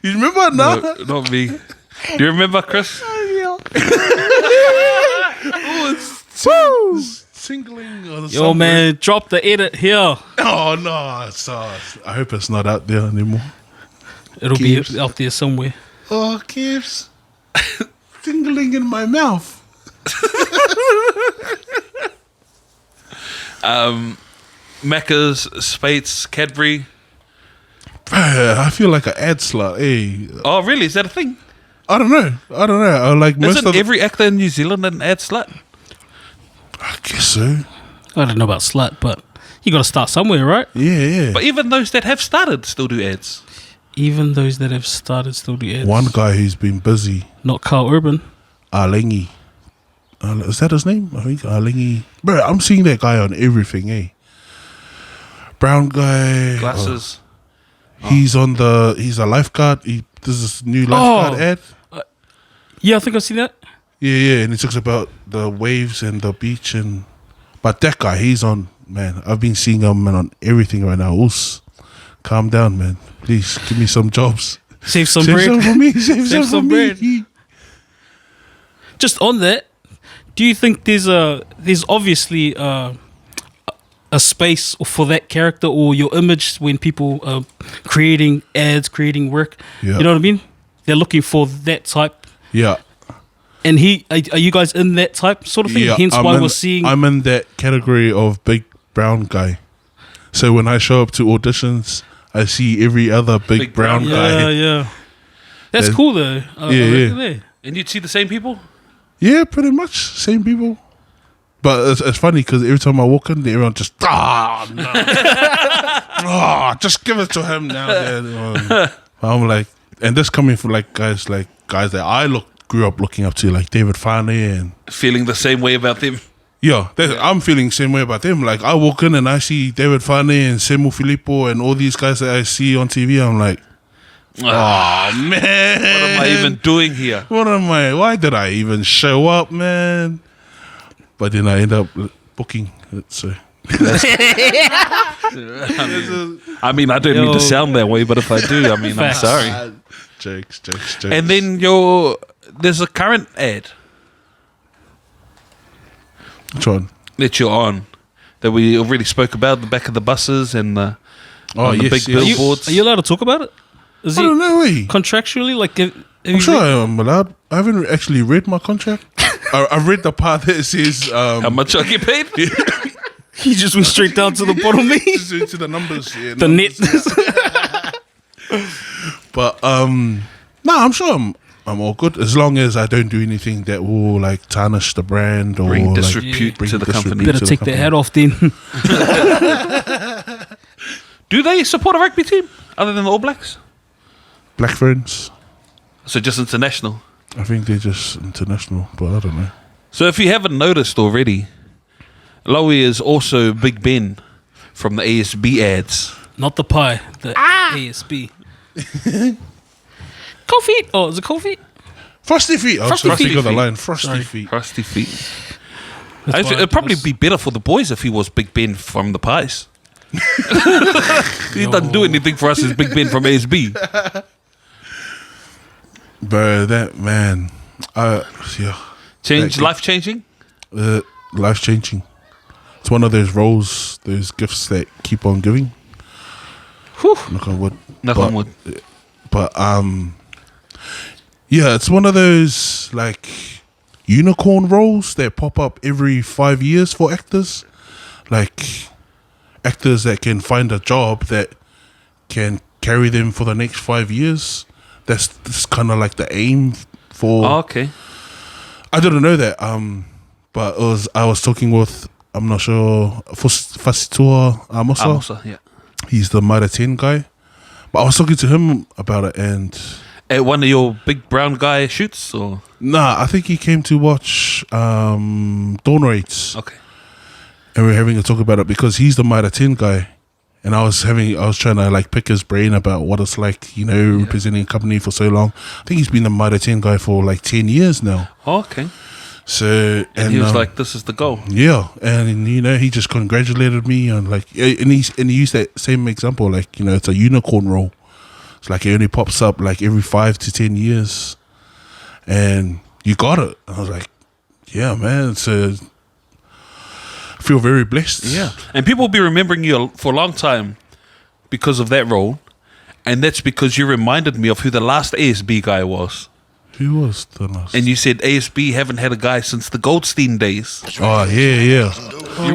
You remember? No, not me. Do you remember, Chris? it's tingling. Or Yo, something. man, drop the edit here. Oh no! I hope it's not out there anymore. It'll Gibbs. be out there somewhere. Oh, Gibbs. Tingling in my mouth. Macca's, Spates, Cadbury. I feel like an ad slut. Hey, Oh, really? Is that a thing? I don't know. I like most Isn't of every actor in New Zealand an ad slut? I guess so. I don't know about slut, but you got to start somewhere, right? Yeah. But even those that have started still do ads. Even those that have started still do ads. One guy who's been busy, Not Carl Urban. Arlengi. Is that his name? I think Arlengi. Bro, I'm seeing that guy on everything, eh? Brown guy. Glasses. He's a lifeguard. This is new lifeguard ad. Yeah, I think I've seen that. Yeah, and he talks about the waves and the beach but that guy, he's on, man. I've been seeing him on everything right now. Oos, calm down, man. Please give me some jobs. Save some Save bread. some for me. Save some for bread. me. Just on that, do you think there's obviously a a space for that character or your image when people are creating ads, creating work. Yeah. You know what I mean? They're looking for that type. Yeah. And are you guys in that type sort of thing? Yeah, Hence why we're seeing. I'm in that category of big brown guy. So when I show up to auditions, I see every other big brown guy. Yeah. That's cool though. Yeah. And you'd see the same people? Yeah, pretty much same people. But it's funny because every time I walk in, everyone just no, just give it to him now. I'm like, and this coming from like guys that I grew up looking up to, like David Fane and Feeling the same way about them. yeah, I'm feeling the same way about them. Like I walk in and I see David Fane and Semu Filippo and all these guys that I see on TV. I'm like, oh man, What am I even doing here? Why did I even show up, man? But then I end up booking it. So I mean, I don't mean to sound that way, but if I do, I mean, I'm sorry. jokes. And then there's a current ad Which one? that you're on that we already spoke about, the back of the buses and the big billboards. Are you allowed to talk about it? Is I don't know. contractually like? I'm sure I'm allowed. I haven't actually read my contract. I've read the part that says How much I get paid? He just went straight down to the bottom. just into the numbers. Yeah, The net. But no, I'm sure I'm all good as long as I don't do anything that will like tarnish the brand or Bring like, disrepute to the company. Better take their hat off then. Do they support a rugby team other than the All Blacks? Black Ferns. So just international. I think they're just international, but I don't know. So if you haven't noticed already, Lauie is also Big Ben from the ASB ads. Not the pie. The ASB. Cold feet. Oh, is it cold feet? Frosty feet. I was Frosty trying to think of the feet. line. Frosty Sorry. feet. Crusty feet. That's Actually, why it'd probably it was- be better for the boys if he was Big Ben from the Pies. He doesn't do anything for us as Big Ben from ASB. Bro, that man. Yeah. Life changing? Life changing. It's one of those roles, those gifts that keep on giving. Whew. Knock on wood. Knock on wood. But yeah, it's one of those like unicorn roles that pop up every 5 years for actors. Like actors that can find a job that can carry them for the next 5 years. That's kind of like the aim for. Oh, okay. I didn't know that. But I was talking with, I'm not sure, Fasitua Amosa. Amosa, yeah. He's the Mitre 10 guy. But I was talking to him about it, and At one of your big brown guy shoots, or I think he came to watch Dawn Raids, okay. and we were having a talk about it because he's the Mitre 10 guy, and I was trying to like pick his brain about what it's like, representing a company for so long. I think he's been the Mitre 10 guy for like 10 years now. Oh, okay. So And he was like, "This is the goal." yeah, and he just congratulated me on like, and he used that same example, like it's a unicorn role. It's like it only pops up like every 5 to 10 years, and you got it. I was like, yeah, man. So I feel very blessed. Yeah, and people will be remembering you for a long time because of that role, and that's because you reminded me of who the last ASB guy was. Who was the last? And you said ASB haven't had a guy since the Goldstein days. Oh yeah.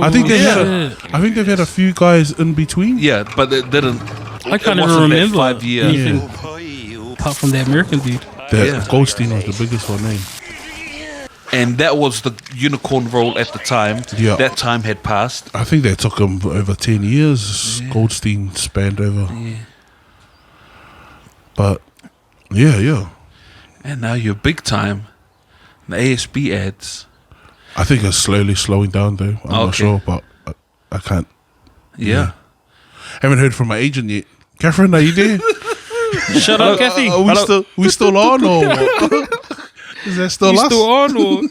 I think they've had a few guys in between. Yeah, but it didn't. I can't it even wasn't that remember 5 year. anything apart from the American dude. Goldstein was the biggest one name. And that was the unicorn role at the time. Yeah. That time had passed. I think they took him over 10 years. Yeah. Goldstein spanned over. Yeah. But yeah. And now you're big time. The ASB ads. I think it's slowly slowing down though. I'm not sure, but I can't. Yeah. Haven't heard from my agent yet. Catherine, are you there? Shut up, Kathy. Are we still on or what? Is that still us? Still on or?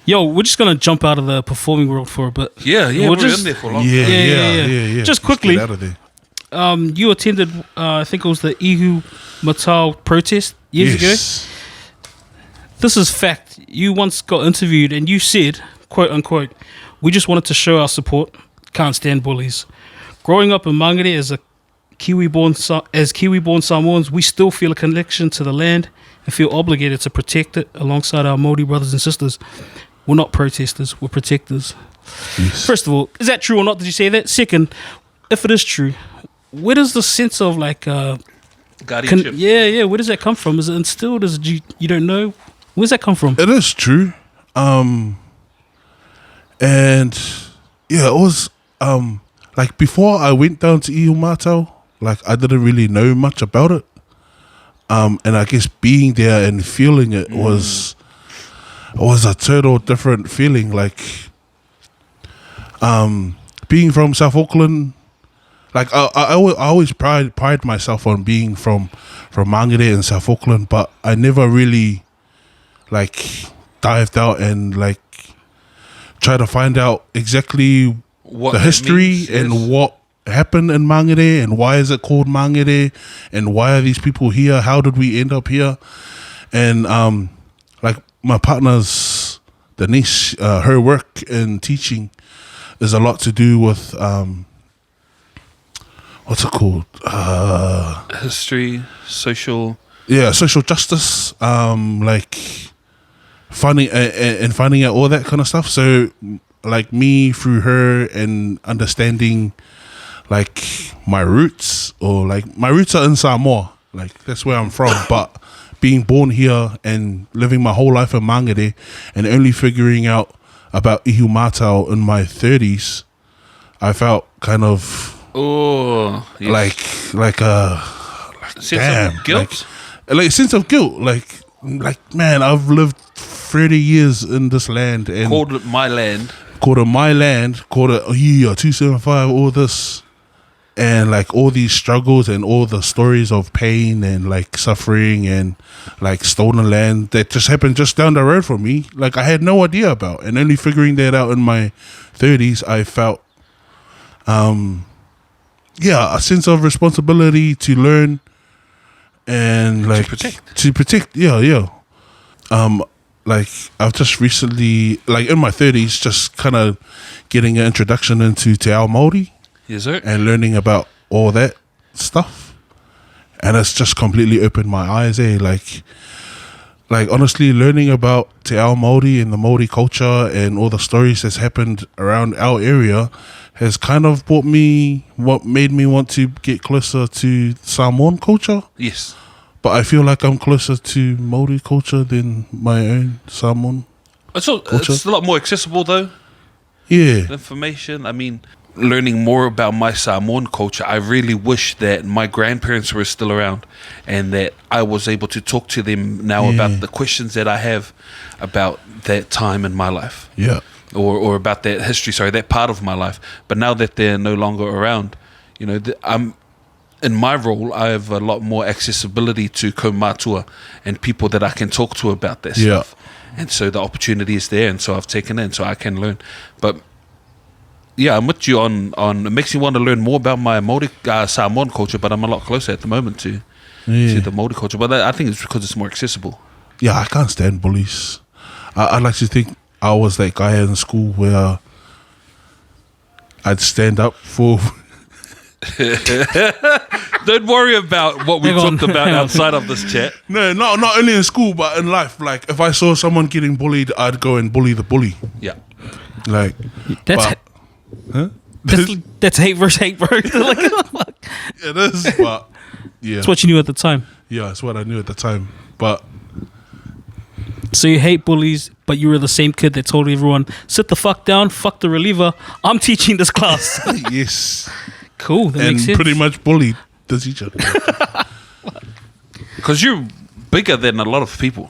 Yo, we're just gonna jump out of the performing world for a bit. Yeah, We're we're just- in there for a long Yeah, time. yeah. Just quickly. get out of there. You attended, I think it was the Ihu Matau protest years ago. This is fact. You once got interviewed and you said, quote unquote, We just wanted to show our support. Can't stand bullies. Growing up in Mangere as Kiwi-born Samoans, we still feel a connection to the land and feel obligated to protect it alongside our Māori brothers and sisters. We're not protesters, we're protectors. Yes. First of all, is that true or not? Did you say that? Second, if it is true, where does the sense of like Guardianship. where does that come from? Is it instilled? Is it you don't know? Where's that come from? It is true. And yeah, it was like before I went down to Ihumātao, like I didn't really know much about it. And I guess being there and feeling it was a total different feeling. Like being from South Auckland, like I always pride myself on being from Mangere and South Auckland, but I never really like dived out and like try to find out exactly What the that history means, and yes. what happened in Mangere and why is it called Mangere and why are these people here? How did we end up here? And like my partner's Denise, her work in teaching is a lot to do with what's it called? History, social. Yeah, social justice, like finding and finding out all that kind of stuff. So, like me through her and understanding, like my roots, or like my roots are in Samoa, like that's where I'm from. But being born here and living my whole life in Mangere, and only figuring out about Ihumātao in my 30s, I felt kind of Yes. like a sense damn, of guilt. like a sense of guilt, like man, I've lived 30 years in this land and Called it my land. called it my land, called it 275, all this, and like all these struggles and all the stories of pain and like suffering and like stolen land that just happened just down the road from me, like I had no idea about. And only figuring that out in my 30s, I felt a sense of responsibility to learn and like to protect. Like I've just recently, like in my 30s, just kind of getting an introduction into Te Ao Māori Yes, sir. and learning about all that stuff, and it's just completely opened my eyes. Like honestly, learning about Te Ao Māori and the Māori culture and all the stories that's happened around our area has kind of what made me want to get closer to Samoan culture. Yes. But I feel like I'm closer to Māori culture than my own Samoan. It's a lot more accessible though. Yeah. Information. I mean, learning more about my Samoan culture, I really wish that my grandparents were still around and that I was able to talk to them now about the questions that I have about that time in my life. Yeah. Or about that history, that part of my life. But now that they're no longer around, you know, I'm in my role, I have a lot more accessibility to kaumātua and people that I can talk to about that stuff. And so the opportunity is there, and so I've taken it, and so I can learn. But yeah, I'm with you on it makes me want to learn more about my Māori Samoan culture, but I'm a lot closer at the moment to the Māori culture. But I think it's because it's more accessible. Yeah, I can't stand bullies. I like to think I was that guy in school where I'd stand up for... Don't worry about what we talked about outside of this chat. No, not only in school, but in life. Like, if I saw someone getting bullied, I'd go and bully the bully. Yeah. Like... That's hate versus hate, bro. Like, it is, but... Yeah. that's what you knew at the time. Yeah, that's what I knew at the time. But... So you hate bullies, but you were the same kid that told everyone, sit the fuck down, fuck the reliever, I'm teaching this class. yes. Cool, that makes And sense. pretty much bullied the teacher. Because you're bigger than a lot of people.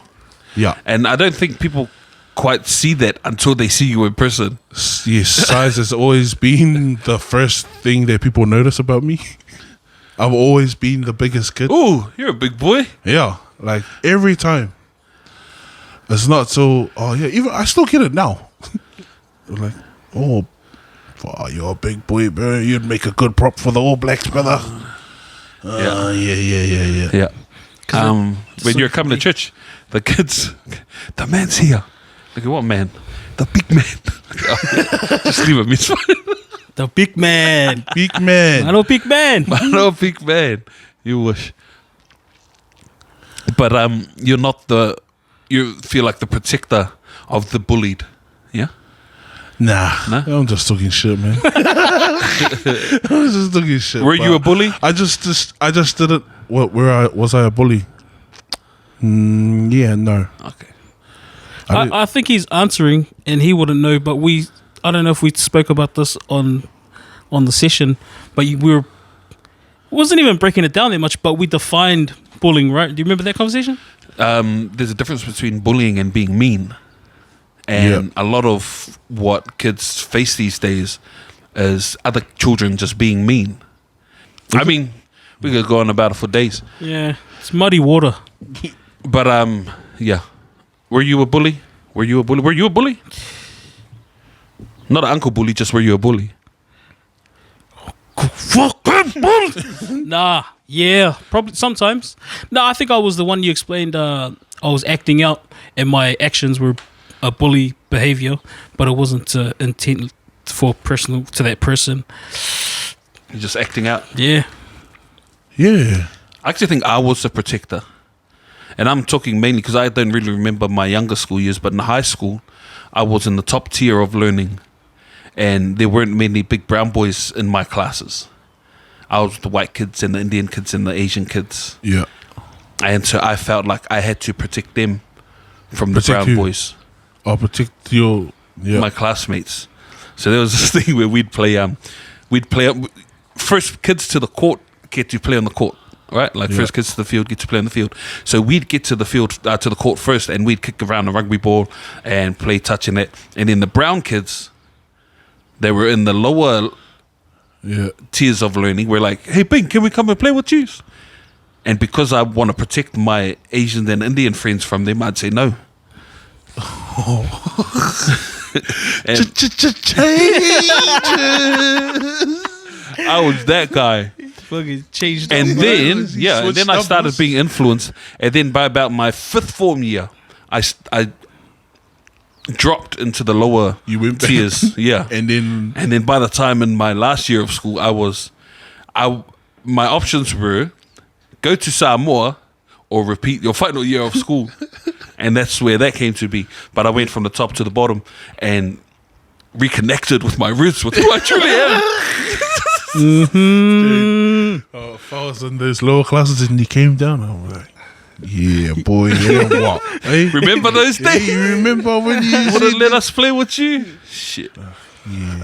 Yeah. And I don't think people quite see that until they see you in person. Yes, size has always been the first thing that people notice about me. I've always been the biggest kid. Ooh, you're a big boy. Yeah, like every time. It's not so, even I still get it now. Like, you're a big boy, bro. You'd make a good prop for the All Blacks, brother. Yeah. When you're coming to church, the kids, the man's here. Look at what man? The big man. Just leave it, miss. The big man. Big man. I know big man. No big man. You wish. But you're not you feel like the protector of the bullied. Yeah? Nah, Nah? I'm just talking shit, man. I was just talking shit. Were you but a bully? I just didn't. What? Was I a bully? Yeah, no. Okay. I think he's answering and he wouldn't know, but I don't know if we spoke about this on the session, but wasn't even breaking it down that much, but we defined bullying, right? Do you remember that conversation? There's a difference between bullying and being mean. And a lot of what kids face these days is other children just being mean. I mean, we could go on about it for days. Yeah, it's muddy water. But yeah. Were you a bully? Were you a bully? Not an uncle bully, just were you a bully? Nah, yeah, probably sometimes. No, I think I was the one you explained. I was acting out, and my actions were a bully behavior, but it wasn't intent for personal to that person. You're just acting out. Yeah. Yeah. I actually think I was a protector. And I'm talking mainly because I don't really remember my younger school years, but in high school, I was in the top tier of learning. And there weren't many big brown boys in my classes. I was the white kids and the Indian kids and the Asian kids. Yeah. And so I felt like I had to protect them from the Protect brown who? boys, I'll protect your. Yeah. my classmates. So there was this thing where we'd play first kids to the court get to play on the court. Right, like first kids to the field get to play on the field. So we'd get to the field to the court first, and we'd kick around a rugby ball and play touch and net. And then the brown kids, they were in the lower tiers of learning. We're like, hey, Bing, can we come and play with you? And because I want to protect my Asian and Indian friends from them, I'd say no. I was that guy. Fucking changed. And then, Switched then I started being influenced. And then by about my 5th form year, I dropped into the lower You went back. tiers. Yeah. And then by the time in my last year of school, my options were go to Samoa or repeat your final year of school. And that's where that came to be. But I went from the top to the bottom and reconnected with my roots, with who I truly am. if I was in those lower classes and you came down, I was like, yeah, boy, yeah, what? Hey? Remember those days? Hey, you remember when you Wouldn't let us play with you? Shit. Yeah.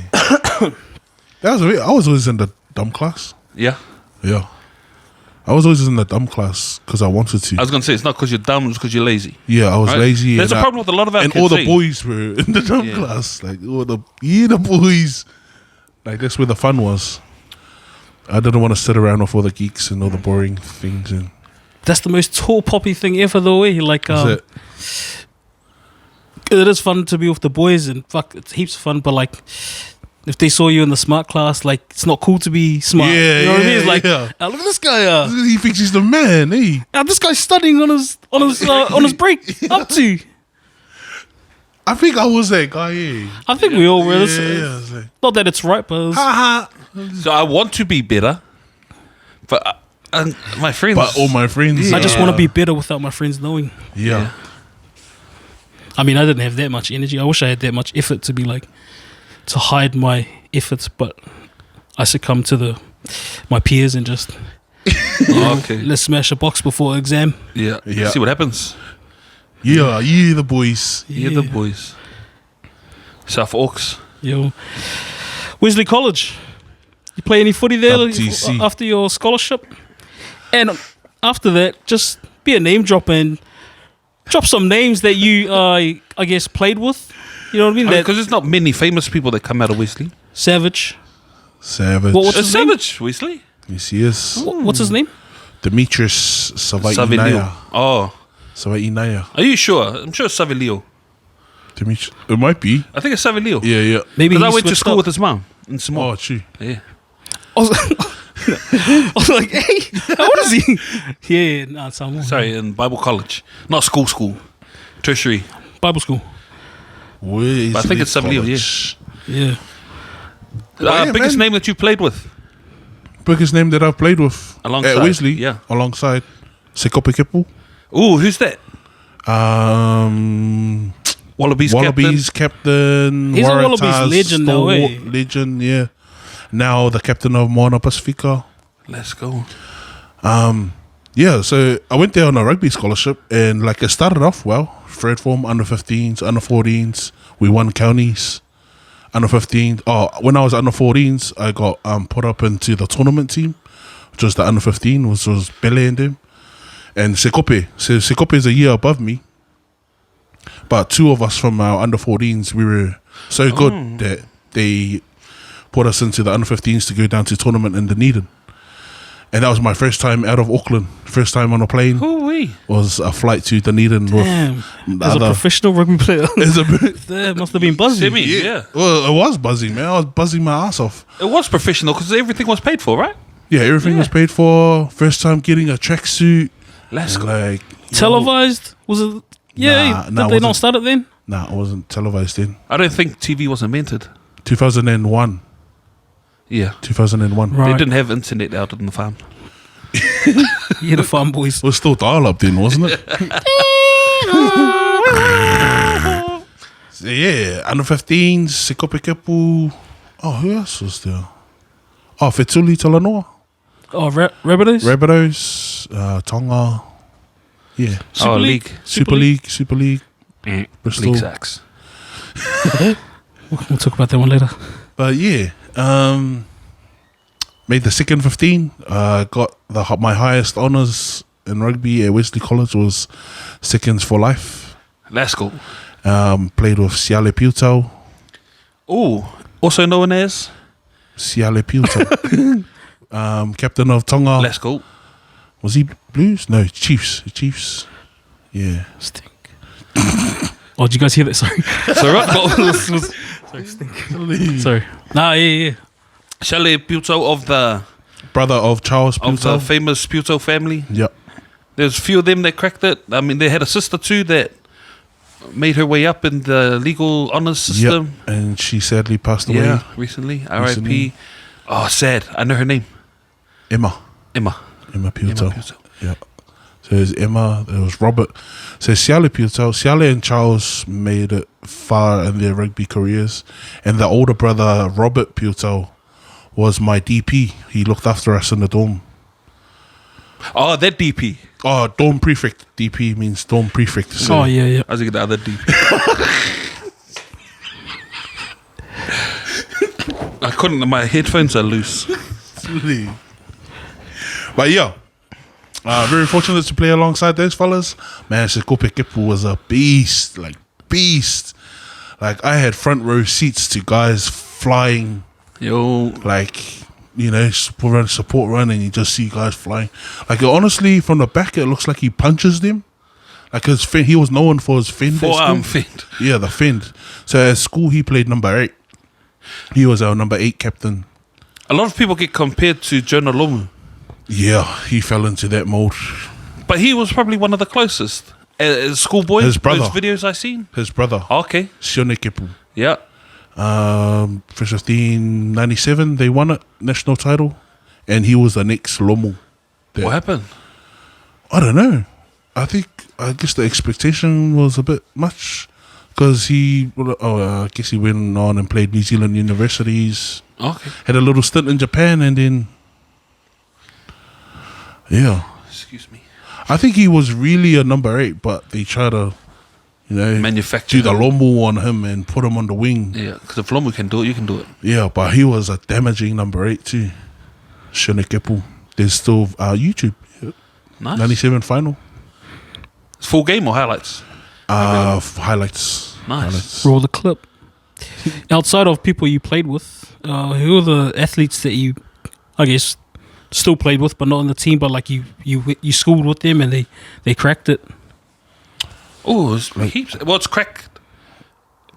That was I was always in the dumb class. Yeah. Yeah. I was always in the dumb class because I wanted to. I was going to say, it's not because you're dumb, it's because you're lazy. Yeah, I was Right? lazy. There's and a problem with a lot of our and kids, all the eh? boys were in the dumb Yeah. class. Like, all the boys. Like, that's where the fun was. I didn't want to sit around with all the geeks and all the boring things. And That's the most tall poppy thing ever, though. Like, that's it. it is fun to be with the boys, and fuck, it's heaps of fun. But like, if they saw you in the smart class, like, it's not cool to be smart. Yeah, you know what I mean? yeah, It's like, yeah. look at this guy. He thinks he's the man, eh? This guy's studying on his break. Up to. I think I was that guy, eh? I think we all were. Yeah, This- yeah, it's like, Not that it's right, but it's, So I want to be better, but my friends. but all my friends. I just want to be better without my friends knowing. Yeah. I mean, I didn't have that much energy. I wish I had that much effort to be like, to hide my efforts, but I succumbed to my peers and just Okay. let's smash a box before exam. Yeah. Yeah. See what happens. Yeah, the boys. Yeah, the boys. South Oaks. Yo, Wesley College. You play any footy there WTC. after your scholarship? And after that, just be a name dropper and drop some names that you, I guess, played with. You know what I mean? Because there's not many famous people that come out of Wesley. Savage. Savage. What's his name? Savage, Wesley. Yes, he is. What's his name? Demetrius Savilio. Savainaya. Oh. Savainaya. Are you sure? I'm sure it's Savilio. Demetrius. It might be. I think it's Savilio. Yeah, yeah. Maybe Because he I went to switched school up. with his mom in Samoa. Oh, true. Yeah. I was like, hey, what is he? Yeah, nah, Samoa. Sorry, in Bible college. Not school. Tertiary. Bible school. But I think it's some Leo, Yeah. Biggest name that you played with? Biggest name that I've played with Alongside, at Wesley. yeah. Alongside Sekope Kepu. Ooh, who's that? Wallabies captain. He's a Waratahs Wallabies legend now, eh? Legend, yeah. Now the captain of Moana Pacifica. Let's go. Yeah, so I went there on a rugby scholarship, and like it started off well. Third form, under 15s, under 14s. We won counties. Under 15s. Oh, when I was under 14s, I got put up into the tournament team, which was the under 15, which was Bele and them. And Sekope. So Sekope is a year above me. But two of us from our under 14s, we were so good that they put us into the under 15s to go down to tournament in Dunedin. And that was my first time out of Auckland. First time on a plane. Hoo-wee. Was a flight to Dunedin. Damn. As a professional rugby player. That must have been buzzing. Yeah. Well, it was buzzing, man. I was buzzing my ass off. It was professional because everything was paid for, right? Yeah, everything was paid for. First time getting a tracksuit. Let's go. Like, Televised? Was it? Yeah. Did they not start it then? Nah, it wasn't televised then. I don't think TV was invented. 2001. Yeah. 2001. Right. They didn't have internet out in the farm. Yeah, the farm boys. It was still dial-up then, wasn't it? So, yeah, under 15s, Sekope Kepu. Oh, who else was there? Oh, Fetuli Talanoa. Oh, Rabbitohs? Rabbitohs, Tonga. Yeah. Super League. Super League. Bristol. League Sacks. We'll talk about that one later. But yeah, made the second 15. Got my highest honours in rugby at Wesley College was seconds for life. Let's go. Played with Siale Piutau. Oh, also known as Siale Piutau. Captain of Tonga. Let's go. Was he Blues? No, Chiefs. Yeah. Stink. Oh, did you guys hear that? Sorry. So right, Sorry, stink. Sorry. Nah, yeah. Chalet Puto of the Brother of Charles Piutau. of the famous Puto family. Yep. There's a few of them that cracked it. I mean, they had a sister too that made her way up in the legal honours system. Yep. And she sadly passed away. Yeah, recently. R.I.P. Oh, sad. I know her name. Emma Emma Piutau. Puto. Yeah. So there's Emma, there was Robert. So Siale Piutau, Siale and Charles made it far in their rugby careers. And the older brother, Robert Piutau, was my DP. He looked after us in the dorm. Oh, that DP. Oh, dorm prefect. DP means dorm prefect. So Oh, yeah. I was thinking the other DP. I couldn't, my headphones are loose. But yeah, very fortunate to play alongside those fellas. Man, Sekope Kepu was a beast. Like I had front row seats to guys flying. Yo. Like, you know, support run, and you just see guys flying. Like, honestly, from the back, it looks like he punches them. Like, he was known for his fend. Forearm fend. Yeah, the fend. So at school, he played number 8. He was our number 8 captain. A lot of people get compared to Jonah Lomu. Yeah, he fell into that mold. But he was probably one of the closest. As schoolboy, His brother. those videos I seen. His brother, Okay. Sione Kepu. Yeah. For 1597, they won it, national title, and he was the next Lomu. What happened? I don't know. I guess the expectation was a bit much because I guess he went on and played New Zealand universities. Okay. Had a little stint in Japan, and then yeah, Excuse me. I think he was really a number 8, but they try to, you know, Manufacture do the him. Lomu on him and put him on the wing. Yeah, because if Lomu can do it, you can do it. Yeah, but he was a damaging number 8 too. Sione Kepu. There's still YouTube. Nice. 97 final. It's full game or highlights? Highlights. Nice. Highlights. Roll the clip. Outside of people you played with, who are the athletes that you, I guess, still played with, but not on the team, but like you schooled with them and they cracked it? Oh, it's heaps. Well, it's cracked.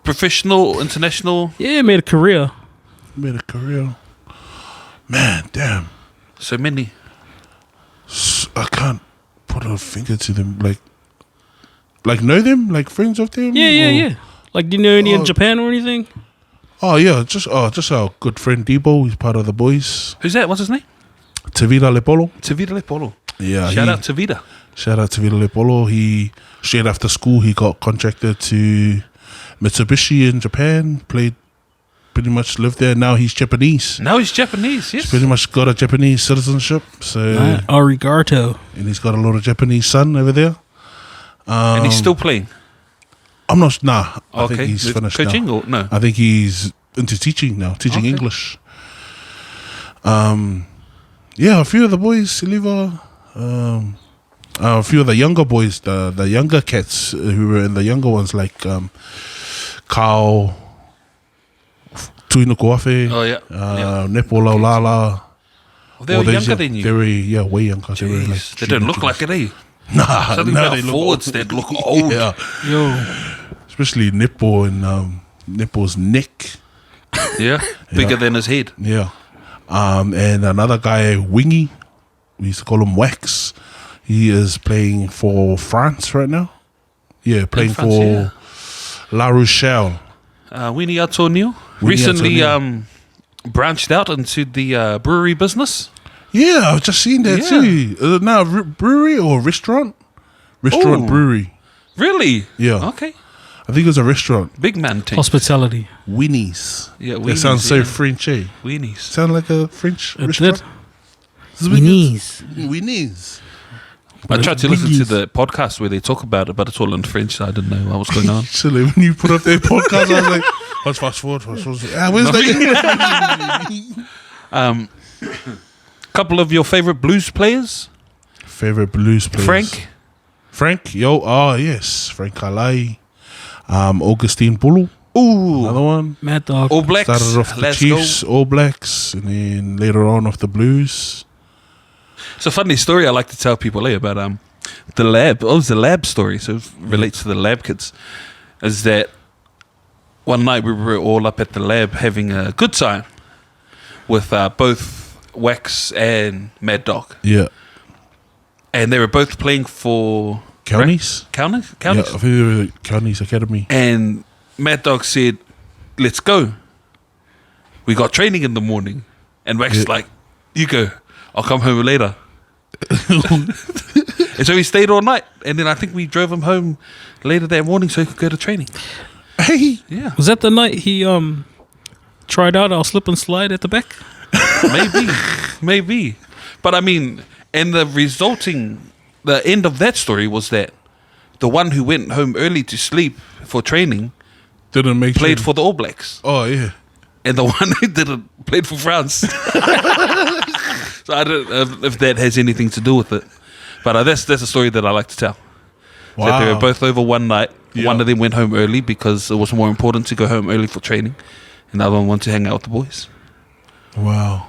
Professional, international. Yeah, made a career. Made a career. Man, damn. So many. I can't put a finger to them. Like know them? Like friends of them? Yeah. Like, do you know any in Japan or anything? Oh yeah, just our good friend Debo. He's part of the boys. Who's that? What's his name? Tavita Lepolo. Tavita Lepolo. Yeah. Shout out Tavita. Shout out Tavita Lepolo. He straight after school he got contracted to Mitsubishi in Japan. Pretty much lived there. Now he's Japanese. Yes. He's pretty much got a Japanese citizenship. So arigato. And he's got a lot of Japanese son over there. And he's still playing. I'm not. Nah, I Okay. think he's finished coaching now. or no? I think he's into teaching now, teaching English. Yeah, a few of the boys, Siliva, a few of the younger boys, the younger cats who were in the younger ones, like Kao, Tuinukuafe, Nepo Laulala. Well, they were younger than you. They were way younger. Jeez, they don't look like it, eh? Nah, Something no, about they forwards that look old. Yeah, Yo. especially Nepo and Nepo's neck. Yeah, bigger than his head. Yeah. And another guy, Wingy, we used to call him Wax. He is playing for France right now. Yeah, playing for La Rochelle. Winnie Antonio recently branched out into the brewery business. Yeah, I've just seen that too. Now, brewery or restaurant? Restaurant, brewery. Really? Yeah. Okay. I think it was a restaurant. Big man thing. Hospitality. Winnie's. Yeah, That Winnie's, sounds so French, eh? Winnie's. Sound like a French It restaurant? did. Winnie's. Winnie's. I tried to listen to the podcast where they talk about it, but it's all in French, so I didn't know what was going on. Actually, when you put up their podcast, I was like, let's fast forward. Where's the Couple of your favorite blues players? favorite blues players? Frank? Yes. Frank Kalai. Augustine Bulu. Ooh. Another one. Mad Dog. All Blacks. Started off the Let's Chiefs, go. All Blacks, and then later on off the Blues. It's a funny story I like to tell people about the lab. Oh, it's the lab story, so it relates to the Labkids. Is that one night we were all up at the lab having a good time with both Wax and Mad Dog. Yeah. And they were both playing for... Counties? Counties? Yeah, I think they were Counties Academy. And Mad Dog said, let's go. We got training in the morning. And Wax is like, you go. I'll come home later. And so he stayed all night. And then I think we drove him home later that morning so he could go to training. Hey! Yeah. Was that the night he tried out our slip and slide at the back? Maybe. But I mean, and the end of that story was that the one who went home early to sleep for training Didn't make played training. for the All Blacks. Oh, yeah. And the one who didn't played for France. So I don't know if that has anything to do with it. But that's a story that I like to tell. Wow. That they were both over one night. Yeah. One of them went home early because it was more important to go home early for training. And the other one wanted to hang out with the boys. Wow.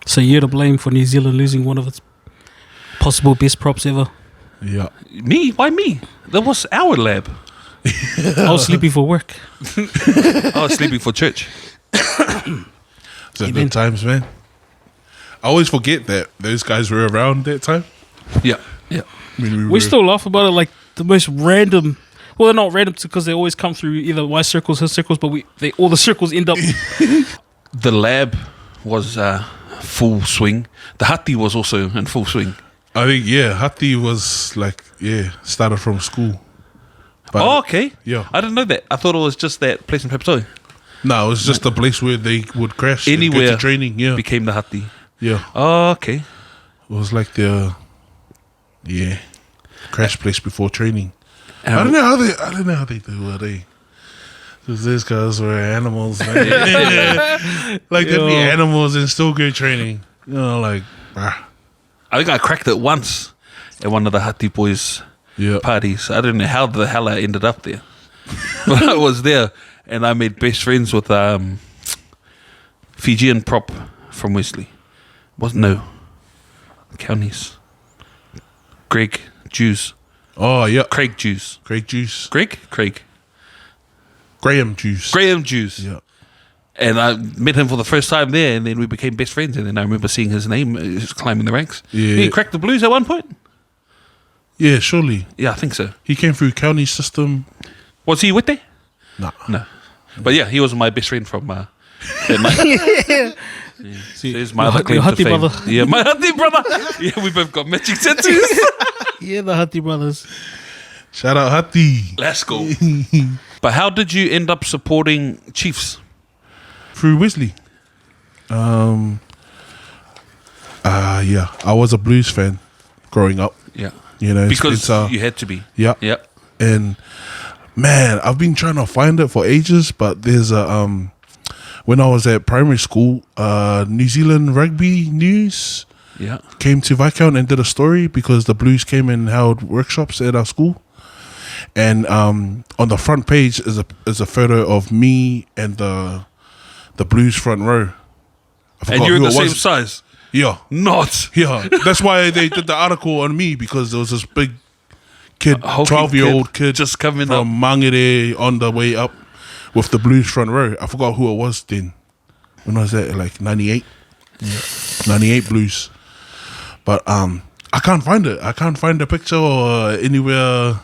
So you're to blame for New Zealand losing one of its possible best props ever. Yeah. Me? Why me? That was our lab. I was sleepy for work. I was sleeping for church. So good times, man. I always forget that those guys were around that time. Yeah. Yeah. I mean, We still laugh about it like the most random. Well, they're not random because they always come through either Y circles, his circles, but all the circles end up. The lab was full swing. The hati was also in full swing. I think, Hati was like, started from school. But Okay. Yeah. I didn't know that. I thought it was just that place in Pepsoi. No, it was just a place where they would crash and Anywhere get to training. Yeah. became the hati. Yeah. Oh, okay. It was like the crash place before training. I don't know how they do it. Because these guys were animals, man. Like they'd be animals and still go training. You know, like I think I cracked it once at one of the hati boys' parties. I don't know how the hell I ended up there. But I was there and I made best friends with Fijian prop from Wesley. Counties. Greg Jews. Oh yeah, Craig Jews. Craig Juice, Craig? Graham Juice, Graham Jews. Yeah. And I met him for the first time there, and then we became best friends. And then I remember seeing his name climbing the ranks. Yeah. He cracked the Blues at one point. Yeah, surely Yeah, I think so. he came through county system. Was he with there? Nah. No. But yeah, he was my best friend from that night. See, There's my other claim your to Hati fame. brother. Yeah, my Hati brother. Yeah, we both got matching tattoos. Yeah, the Hati brothers. Shout out Hati. Let's go. But how did you end up supporting Chiefs? Through Wesley. Yeah, I was a Blues fan growing up. Yeah. You know, Because Spencer, you had to be. yeah. Yeah. And man, I've been trying to find it for ages, but there's a when I was at primary school, New Zealand Rugby News Yeah. came to Viscount and did a story because the Blues came and held workshops at our school. And on the front page is a photo of me and the Blues front row. I forgot And you're who the it same was. size. Yeah. Not. Yeah, that's why they did the article on me, because there was this big kid, hulking 12-year-old kid just coming from Mangere on the way up with the Blues front row. I forgot who it was then. When was that? Like 98? Yeah. 98 Blues. But I can't find it. I can't find the picture or anywhere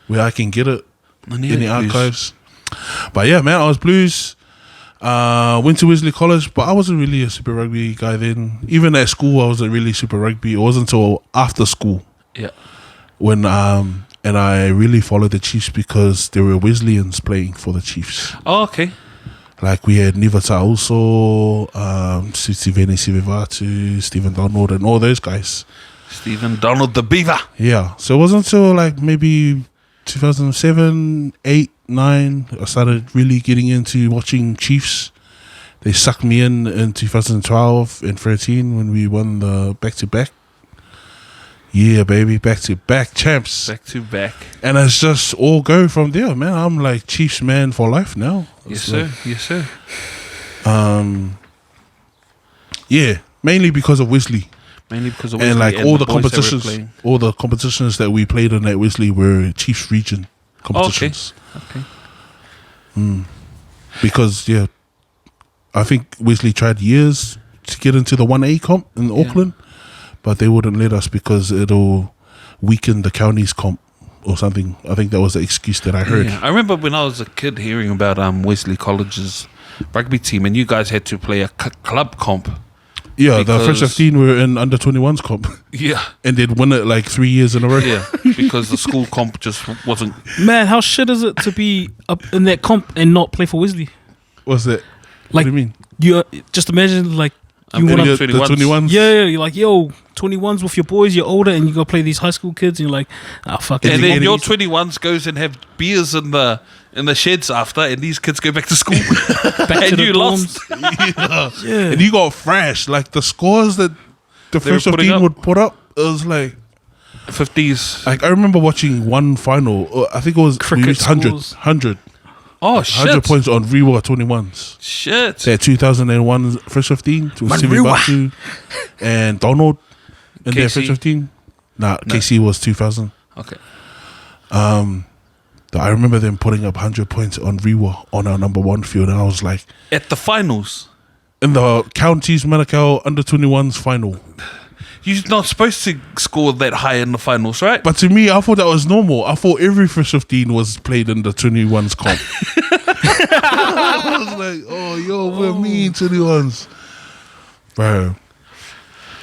where I can get it in the archives. But yeah, man, I was Blues. Went to Wesley College, but I wasn't really a Super Rugby guy then. Even at school, I wasn't really Super Rugby. It wasn't until after school Yeah. when and I really followed the Chiefs because there were Wesleyans playing for the Chiefs. Oh, okay. Like we had Nivata also, Sivene Sivivatu, Stephen Donald, and all those guys. Stephen Donald the Beaver. Yeah, so it wasn't until like maybe 2007, 8, 9, I started really getting into watching Chiefs. They sucked me in 2012 and 13 when we won the back-to-back. Yeah, baby, back-to-back champs. Back to back. And it's just all go from there, man. I'm like Chiefs man for life now. Yes, It's sir. like, Yes, sir. yeah, mainly because of Wesley. Mainly because of And Wesley like all the boys that were competitions, playing. all the competitions that we played in at Wesley were Chiefs region competitions. Okay. Because yeah, I think Wesley tried years to get into the 1A comp in Auckland, but they wouldn't let us because it'll weaken the county's comp or something. I think that was the excuse that I heard. Yeah. I remember when I was a kid hearing about Wesley College's rugby team, and you guys had to play a club comp. Yeah, the Because- first 15 were in under 21s comp, Yeah. and they'd win it like 3 years in a row. Yeah. Because the school comp just wasn't. Man, how shit is it to be up in that comp and not play for Wesley? What's that? What Like, do you mean? You just imagine like I'm you in want the to. 21s. The 21s? Yeah, you're like, yo, 21s with your boys, you're older, and you go play these high school kids, and you're like, ah, fuck it. And you then get your it? 21s goes and have beers in the sheds after, and these kids go back to school. Back to and the you dorms. lost. Yeah. And you got thrashed. Like the scores that the They were first putting 15 up. would put up, it was like 50s. I remember watching one final. I think it was Cricket we reached 100, scores. 100, Oh, shit. 100 points on Rewa 21s. Shit. That 2001 first 15 to Sivivatu and Donald in their KC. first 15. Nah, KC was 2000. Okay. I remember them putting up 100 points on Rewa on our number one field, and I was like, At the finals, in the counties Manukau under 21s final. you're not supposed to score that high in the finals, right? But to me, I thought that was normal. I thought every first 15 was played in the 21s comp. I was like, oh, yo, we're mean 21s. Bro.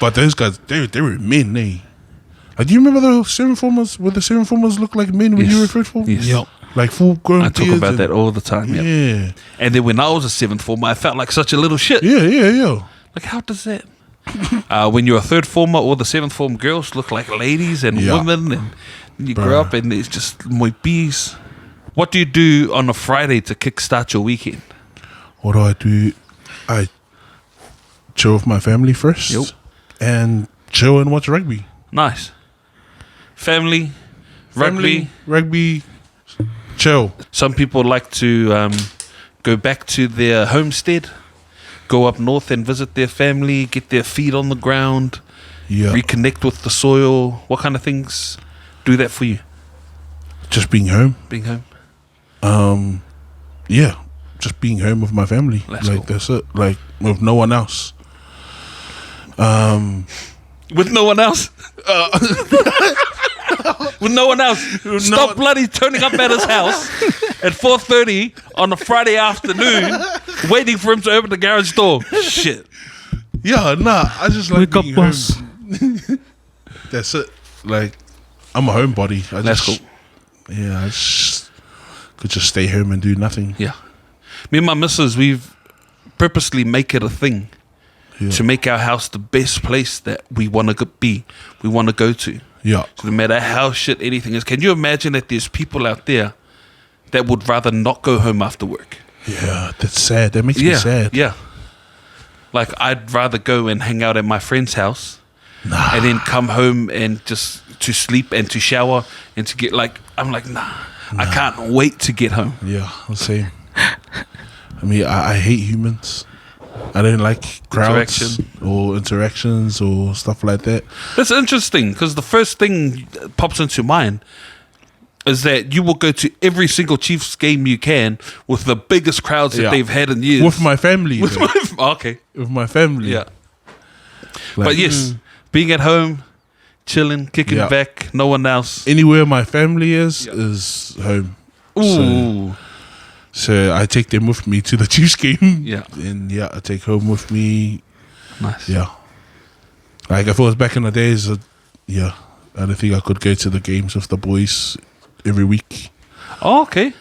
But those guys, they were men, eh? Like, do you remember the seven formers? Would the seven formers look like men when Yes. you referred for? Yes. Yep. Like full grown I talk beards about and- that all the time. Yeah. Yeah. And then when I was a seventh former, I felt like such a little shit. Yeah. Like, how does that? When you're a third former, all the seventh form girls look like ladies and Yeah. women, and you Bruh. grow up and it's just my bees. What do you do on a Friday to kickstart your weekend? What do? I chill with my family first. Yep. And chill and watch rugby. Nice. Family, Rugby, chill. Some people like to go back to their homestead, go up north and visit their family, get their feet on the ground, Yeah. reconnect with the soil. What kind of things do that for you, Just being home. being home? Yeah. Just being home with my family. Let's like, go. that's it. Like, with no one else. With no one else? With no one else? Stop one- bloody turning up at his house at 4:30 on a Friday afternoon, waiting for him to open the garage door. Shit. Yeah, nah. I just like Wake up, being boss. home. That's it. Like, I'm a homebody. That's cool. Yeah, I just could just stay home and do nothing. Yeah. Me and my missus, we've purposely make it a thing to make our house the best place that we want to be, we want to go to. Yeah. So no matter how shit anything is, can you imagine that there's people out there that would rather not go home after work? Yeah, that's sad. That makes me sad. Yeah. Like, I'd rather go and hang out at my friend's house and then come home and just to sleep and to shower and to get like, I'm like, nah. I can't wait to get home. Yeah, the same. I mean, I hate humans. I don't like crowds or interactions or stuff like that. That's interesting because the first thing that pops into mind is that you will go to every single Chiefs game you can with the biggest crowds that they've had in years. With my family. Okay. With my family. Yeah. Like, But yes, being at home, chilling, kicking back, no one else. Anywhere my family is home. Ooh. So I take them with me to the Chiefs game. Yeah. And I take home with me. Nice. Yeah. Like if it was back in the days, I don't think I could go to the games with the boys every week. Oh, okay.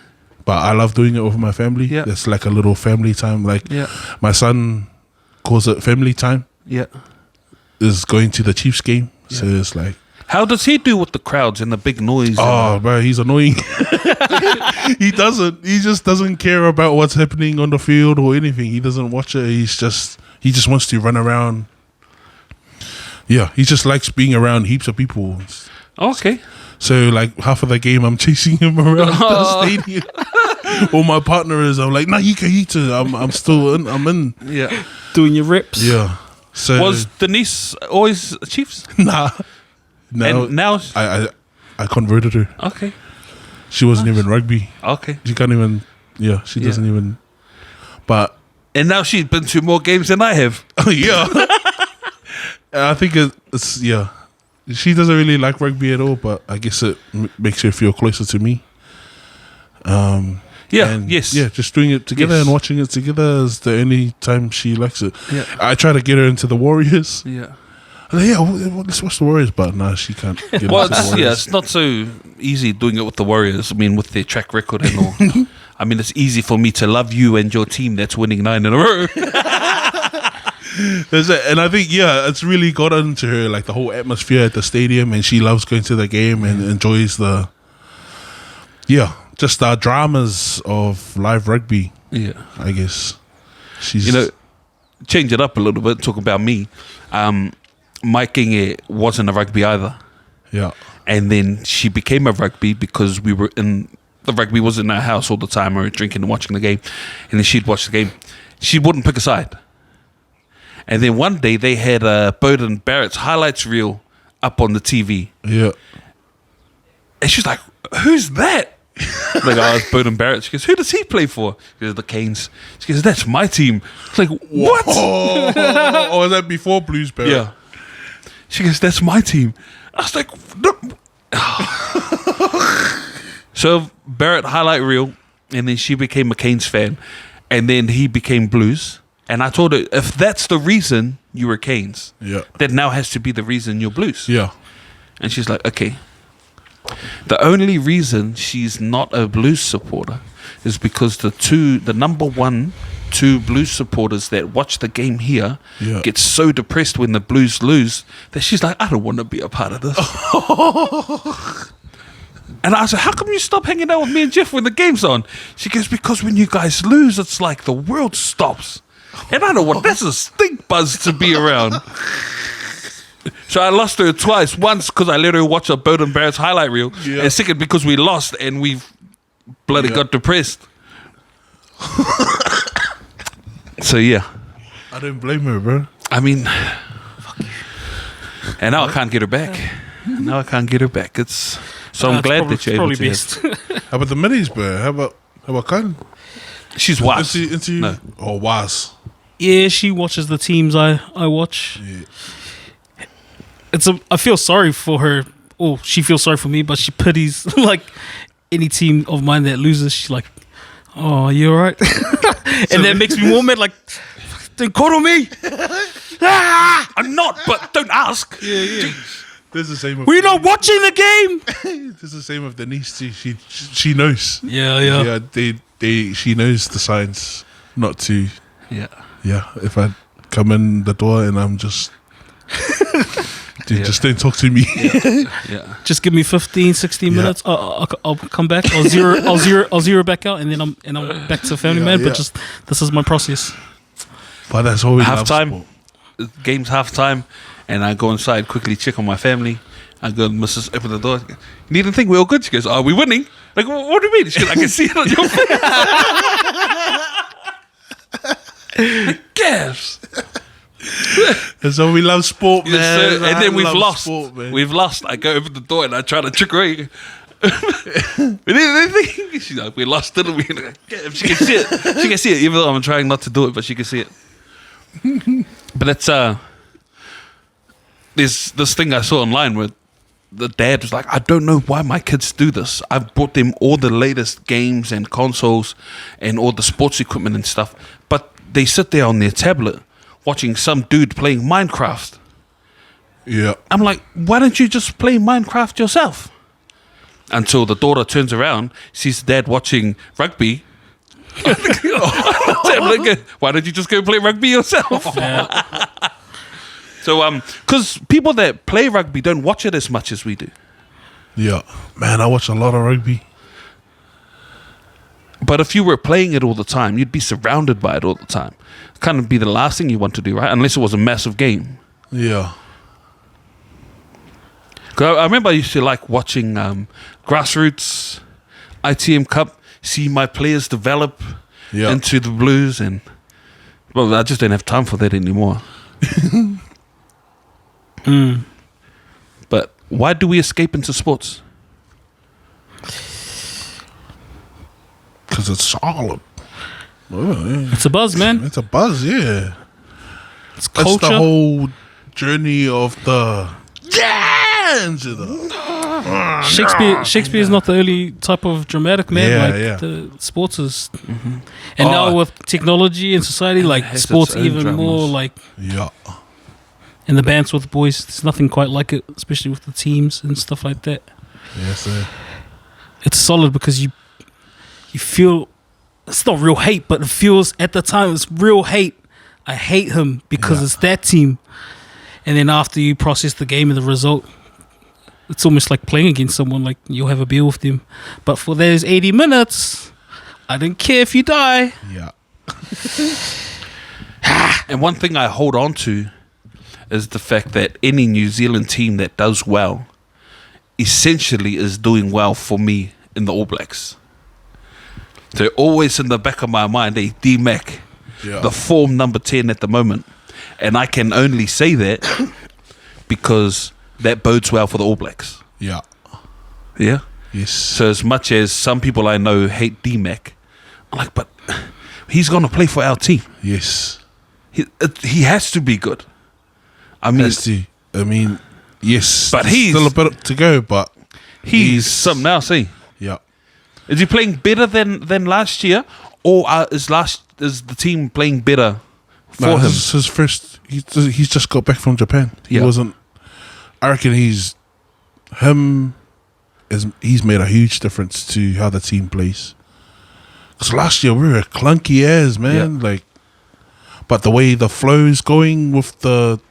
But I love doing it with my family. Yeah. It's like a little family time. Like my son calls it family time. Yeah. Is going to the Chiefs game. So it's like, how does he do with the crowds and the big noise? Oh, bro, he's annoying. He just doesn't care about what's happening on the field or anything. He doesn't watch it. He just wants to run around. Yeah, he just likes being around heaps of people. Okay. So like half of the game, I'm chasing him around the stadium. Or my partner is. I'm like, no, you can eat it. I'm still in. I'm in. Yeah. Doing your rips. Yeah. So was Denise always Chiefs? Nah. No. And now I converted her. Okay. She wasn't even rugby. Okay. She can't even. Yeah, she doesn't even. But and now she's been to more games than I have. Yeah. I think it's she doesn't really like rugby at all, but I guess it makes her feel closer to me. Just doing it together and watching it together is the only time she likes it. Yeah. I try to get her into the Warriors. Yeah. Let's watch the Warriors, but no, she can't get into the Warriors. It's not so easy doing it with the Warriors. I mean, with their track record and all. I mean, it's easy for me to love you and your team that's winning 9 in a row. That's it. And I think, it's really got into her, like the whole atmosphere at the stadium, and she loves going to the game and enjoys just the dramas of live rugby. Yeah. I guess. She's, change it up a little bit, talk about me. Mike Inge wasn't a rugby either. Yeah. And then she became a rugby because we were the rugby was in our house all the time. We were drinking and watching the game. And then she'd watch the game. She wouldn't pick a side. And then one day they had Bowden Barrett's highlights reel up on the TV. Yeah. And she's like, who's that? Like, it's Bowden Barrett. She goes, who does he play for? She goes, the Canes. She goes, that's my team. It's like, what? Oh, was that before Blues Barrett? Yeah. She goes, that's my team. I was like, no. So Barrett highlight reel, and then she became a Canes fan, and then he became Blues. And I told her, if that's the reason you were Canes, that now has to be the reason you're Blues. Yeah. And she's like, okay. The only reason she's not a Blues supporter is because the number 1, 2 Blues supporters that watch the game here get so depressed when the Blues lose that she's like, I don't want to be a part of this. And I was like, how come you stop hanging out with me and Jeff when the game's on? She goes, because when you guys lose, it's like the world stops. And I don't want, that's a stink buzz to be around. So I lost her twice. Once because I let her watch a Bowden Barrett's highlight reel. Yeah. And second because we lost and we bloody got depressed. So yeah. I don't blame her, bro. I mean, fuck you. And now I can't get her back. Now I can't get her back. So I'm glad that you're able to. Best. How about the middies, bro? How about Kyle? She's was. No. Oh, was. Yeah, she watches the teams I watch. Yeah. I feel sorry for her. Oh, she feels sorry for me, but she pities like any team of mine that loses, she's like, "Oh, you alright?" And that makes me more mad. Like, don't coddle me. I'm not, but don't ask. Yeah. There's the same. We're not watching the game. There's the same with Denise too. She knows. Yeah. She knows the signs not to. Yeah. Yeah. If I come in the door and I'm just. Dude, just don't talk to me. Yeah. Just give me 15, 16 minutes. I'll come back. I'll zero back out, and then I'm back to family man. But just this is my process. But that's all we half love time. sport. Game's half time, and I go inside quickly, check on my family. I go, Mrs. Open the door. You need anything? We're all good. She goes, "Are we winning?" Like, what do you mean? She goes, "I can see it on your face." Gas. That's all we love sport, man. Yes, sir. And then we've lost. Sport, man. We've lost. I go open the door and I try to trick her. She's like, "We lost, didn't we?" Like, yeah, she can see it. She can see it, even though I'm trying not to do it, but she can see it. But it's there's this thing I saw online where the dad was like, "I don't know why my kids do this. I've bought them all the latest games and consoles and all the sports equipment and stuff, but they sit there on their tablet watching some dude playing Minecraft." Yeah. I'm like, "Why don't you just play Minecraft yourself?" Until the daughter turns around, sees dad watching rugby. Why don't you just go play rugby yourself? So, because people that play rugby don't watch it as much as we do. Yeah. Man, I watch a lot of rugby. But if you were playing it all the time, you'd be surrounded by it all the time. Kind of be the last thing you want to do, right? Unless it was a massive game. Yeah. 'Cause I remember I used to like watching grassroots, ITM Cup, see my players develop into the Blues, and well, I just don't have time for that anymore. But why do we escape into sports? Because it's solid. Oh, yeah. It's a buzz, man. It's a buzz, yeah. It's culture. It's the whole journey of the into the Shakespeare is not the only type of dramatic man. The sports is, and now with technology and society, like sports even dramas. more like. Yeah. And the bands with the boys, there's nothing quite like it, especially with the teams and stuff like that. Yes, sir. It's solid because you feel it's not real hate, but it feels at the time it's real hate. I hate him because it's that team. And then after you process the game and the result, it's almost like playing against someone, like you'll have a beer with them. But for those 80 minutes, I don't care if you die. Yeah. And one thing I hold on to is the fact that any New Zealand team that does well essentially is doing well for me in the All Blacks. So always in the back of my mind, D-Mac, the form number 10 at the moment. And I can only say that because that bodes well for the All Blacks. Yeah. Yeah? Yes. So as much as some people I know hate D-Mac, I'm like, but he's going to play for our team. Yes. He has to be good. I mean, yes. But he's still a bit to go, but he's something else, eh? Yeah. Is he playing better than last year, or is the team playing better for him? This is his first. He's just got back from Japan. He wasn't. I reckon he's made a huge difference to how the team plays. Because last year we were clunky as man, but the way the flow's going with the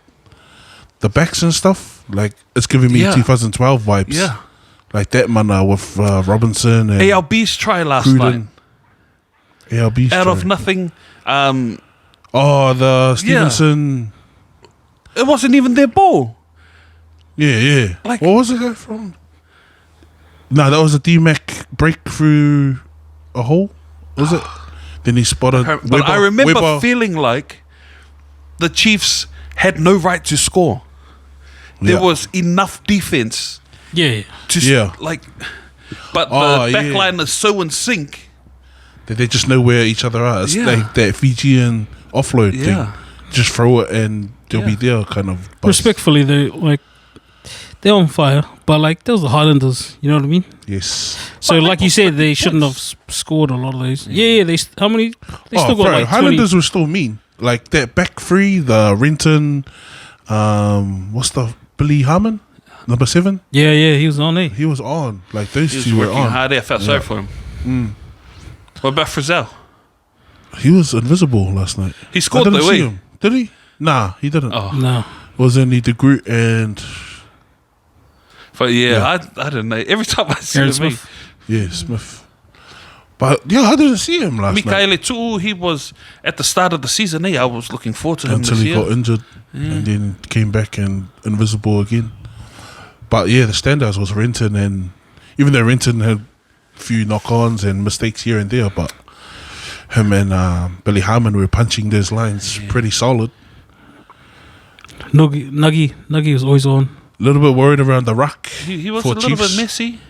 backs and stuff, like it's giving me 2012 vibes. Yeah, like that man with Robinson and ALB's try last Cruden. night. ALB's out try. of nothing. The Stevenson. It wasn't even their ball. Yeah. Like, what was it from? No, that was a D-Mac breakthrough a hole. Was it? Then he spotted. But I remember feeling like the Chiefs had no right to score. There was enough defense. Yeah. But the back line is so in sync that they just know where each other are. It's like that Fijian offload thing. Just throw it and they'll be there, kind of. Respectfully, though, like they're on fire. But like, those are Highlanders. You know what I mean? Yes. So like you said, they shouldn't have scored a lot of those. Yeah. How many? They still got bro, like Highlanders 20. were still mean. Like that back three, the Renton, what's the Billy Harmon, number 7? Yeah, he was on. He was on. Like those He was two were working on. hard. I felt sorry for him. What about Frizzell? He was invisible last night. He scored I didn't though, see eh? him. Did he? Nah, he didn't. Oh, No. It was only De Groot and but yeah, I don't know. Every time I see Aaron him, Smith. Smith. But yeah, I didn't see him last night Mikaele Tu'u, he was at the start of the season. I was looking forward to him until this he year. got injured and then came back and invisible again. But yeah, the standouts was Renton, and even though Renton had a few knock-ons and mistakes here and there, but him and Billy Harmon were punching those lines pretty solid. Nuggy was always on. A little bit worried around the ruck. He was for a little Chiefs. bit messy.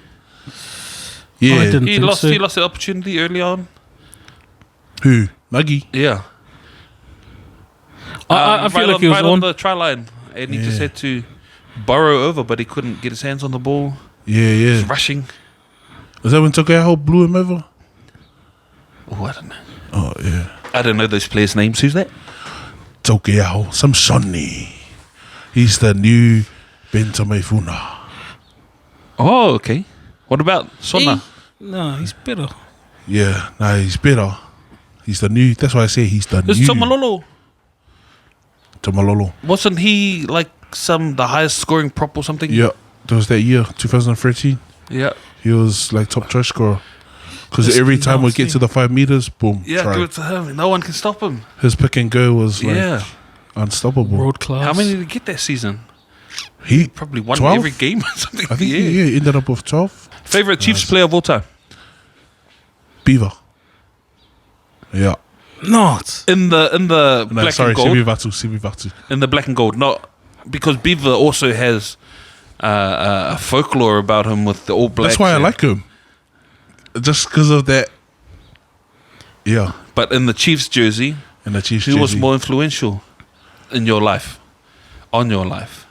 Yeah, I didn't He think lost so. the opportunity early on. who? Nuggy. Yeah. I feel like he was right on. the try line, and he just had to burrow over, but he couldn't get his hands on the ball. Yeah, He was yeah. rushing. Was that when Tokeaho blew him over? Oh, I don't know. Oh, yeah. I don't know those players' names. Who's that? Tokeaho, some Sonny. He's the new Bentamefuna. Oh, okay. What about Sona? No, he's better. Yeah, nah, he's better. He's the new. That's why I say he's the There's new Tomalolo. Tomalolo. Wasn't he like the highest scoring prop or something? Yeah, that was that year, 2013. Yeah. He was like top try scorer. Because Just every time we nasty. get to the 5 meters, boom, Yeah, try. give it to him. No one can stop him. His pick and go was like Yeah. unstoppable. World class. How many did he get that season? He, Probably won 12? every game or something. I think yeah. he ended up with 12. Favorite Chiefs player of all time? Beaver. Yeah. Not. In the No, black sorry, and gold. Sibi Vatu. In the black and gold, not because Beaver also has a folklore about him with the All Blacks. That's why I and- like him. Just because of that. Yeah. But in the Chiefs jersey, And the Chiefs who was jersey. more influential in your life, on your life?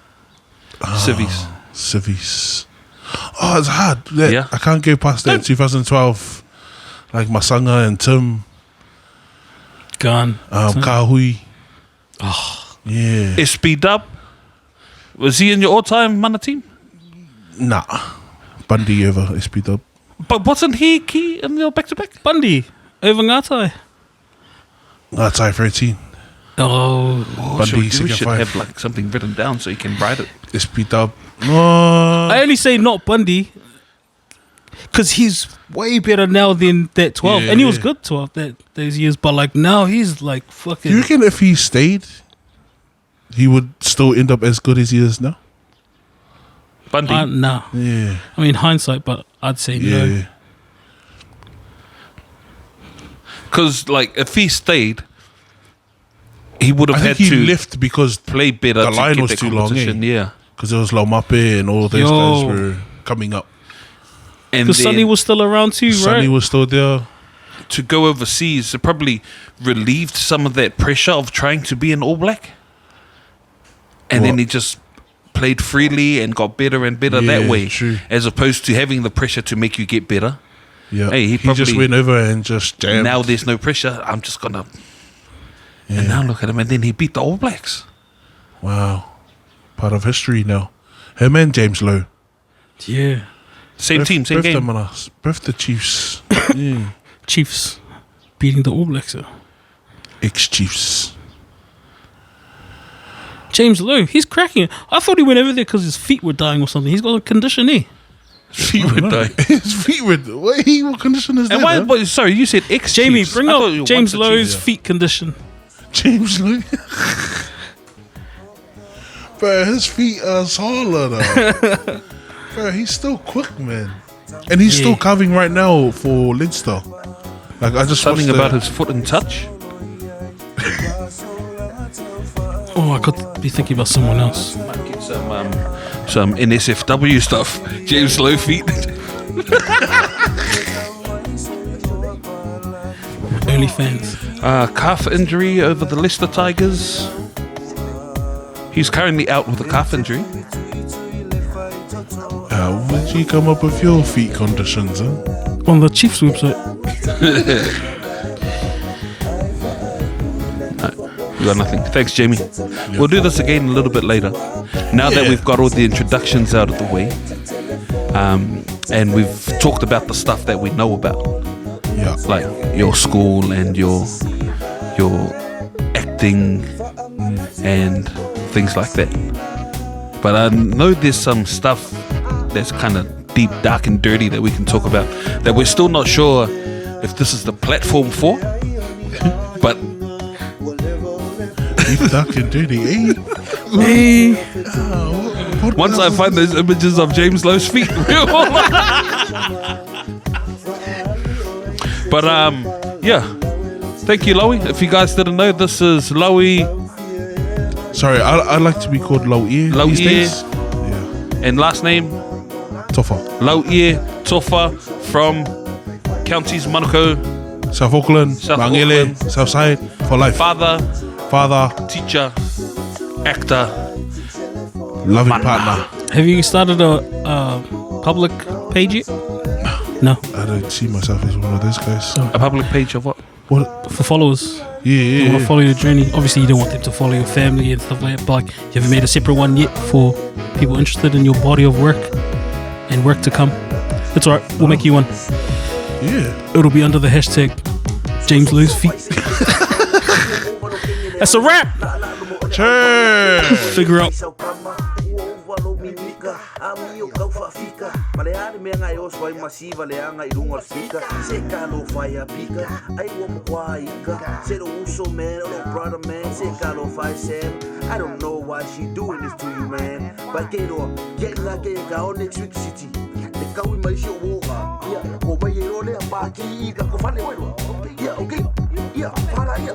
Civies. Civies. Oh, it's hard. That, Yeah. I can't go past that 2012. Like Masanga and Tim. Gone. Kahui. Oh. Yeah. SB Dub. Was he in your all-time mana team? Nah. Bundy over SP Dub. But wasn't he key in your back-to-back? Bundy. Over Ngatai. That's I 13. Oh. Should we, Bundy, second should 5. have like something written down so you can write it. SP Dub. No. I only say not Bundy because he's way better now than that 12. Yeah, and he was yeah. good 12 those years. But like now he's like fucking. You reckon if he stayed, he would still end up as good as he is now? Bundy. Nah. Yeah. I mean, hindsight, but I'd say Yeah. no. Because like if he stayed, he would have I had think he to left because play better the to line get was that too long, competition. eh? Yeah. because it was Laumape and all those Yo. guys were coming up. And Because Sonny then was still around too, Sonny right? was still there. to go overseas, it probably relieved some of that pressure of trying to be an All Black. And then What? he just played freely and got better and better that Yeah, way, true. as opposed to having the pressure to make you get better. Yeah, Hey, he he just probably- went over and just jammed. Now there's no pressure. I'm just gonna. Yeah. And now look at him, and then he beat the All Blacks. Wow, part of history now. Him and James Lowe, Yeah. Same both, team, same both game. them and us, both the Chiefs, yeah. Chiefs beating the All Blacks. Ex-Chiefs. James Lowe, he's cracking it. I thought he went over there because his feet were dying or something. He's got a condition there. He would die. His feet were. What condition is that? And why? man? But, sorry, you said ex. Jamie, Chiefs. bring I thought up you James wanted Lowe's Chiefs. feet condition. James Lowe. Bro, his feet are taller though. Bro, he's still quick, man. And he's still Yeah. carving right now for Leinster. Like I just Something watched about the- his foot and touch. Oh, I could be thinking about someone else. Might get some NSFW stuff. James Lowe feet. OnlyFans. Calf injury over the Leicester Tigers. He's currently out with a calf injury. How would you come up with your feet conditions, huh? On the Chiefs website. You got nothing. Thanks, Jamie. We'll do this again a little bit later. Now that we've got all the introductions out of the way, and we've talked about the stuff that we know about, like your school and your acting and things like that. But I know there's some stuff that's kind of deep, dark, and dirty that we can talk about that we're still not sure if this is the platform for. But deep, dark, and dirty, eh? Once I find those images of James Lowe's feet, but yeah. Thank you, Lauie. If you guys didn't know, this is Lauie. Sorry, I like to be called Lauie. Lauie. Yeah. And last name? Tofa. Lauie Tofa from counties Manukau. South Auckland, Mangele, South Side, for life. Father, teacher, actor, loving partner. Have you started a public page yet? No. I don't see myself as one of those guys. A public page of what? What? For followers. Yeah. You want to follow your journey. Obviously, you don't want them to follow your family and stuff like that. But like, you haven't made a separate one yet for people interested in your body of work and work to come. That's alright. We'll make you one. Yeah. It'll be under the hashtag James Lowe's feet. That's a wrap. Sure. Figure out. Maleare me ngai o swai masiva le anga irunga fika se kalo fire pika ai wo mwa ika se do uso man or brother man se kalo fire sam I don't know why she doing this to you man but get la ke ga on next week city the ka we mai show woga ya ko mai ro le pa ki ka ko fane wa ya okay ya para ya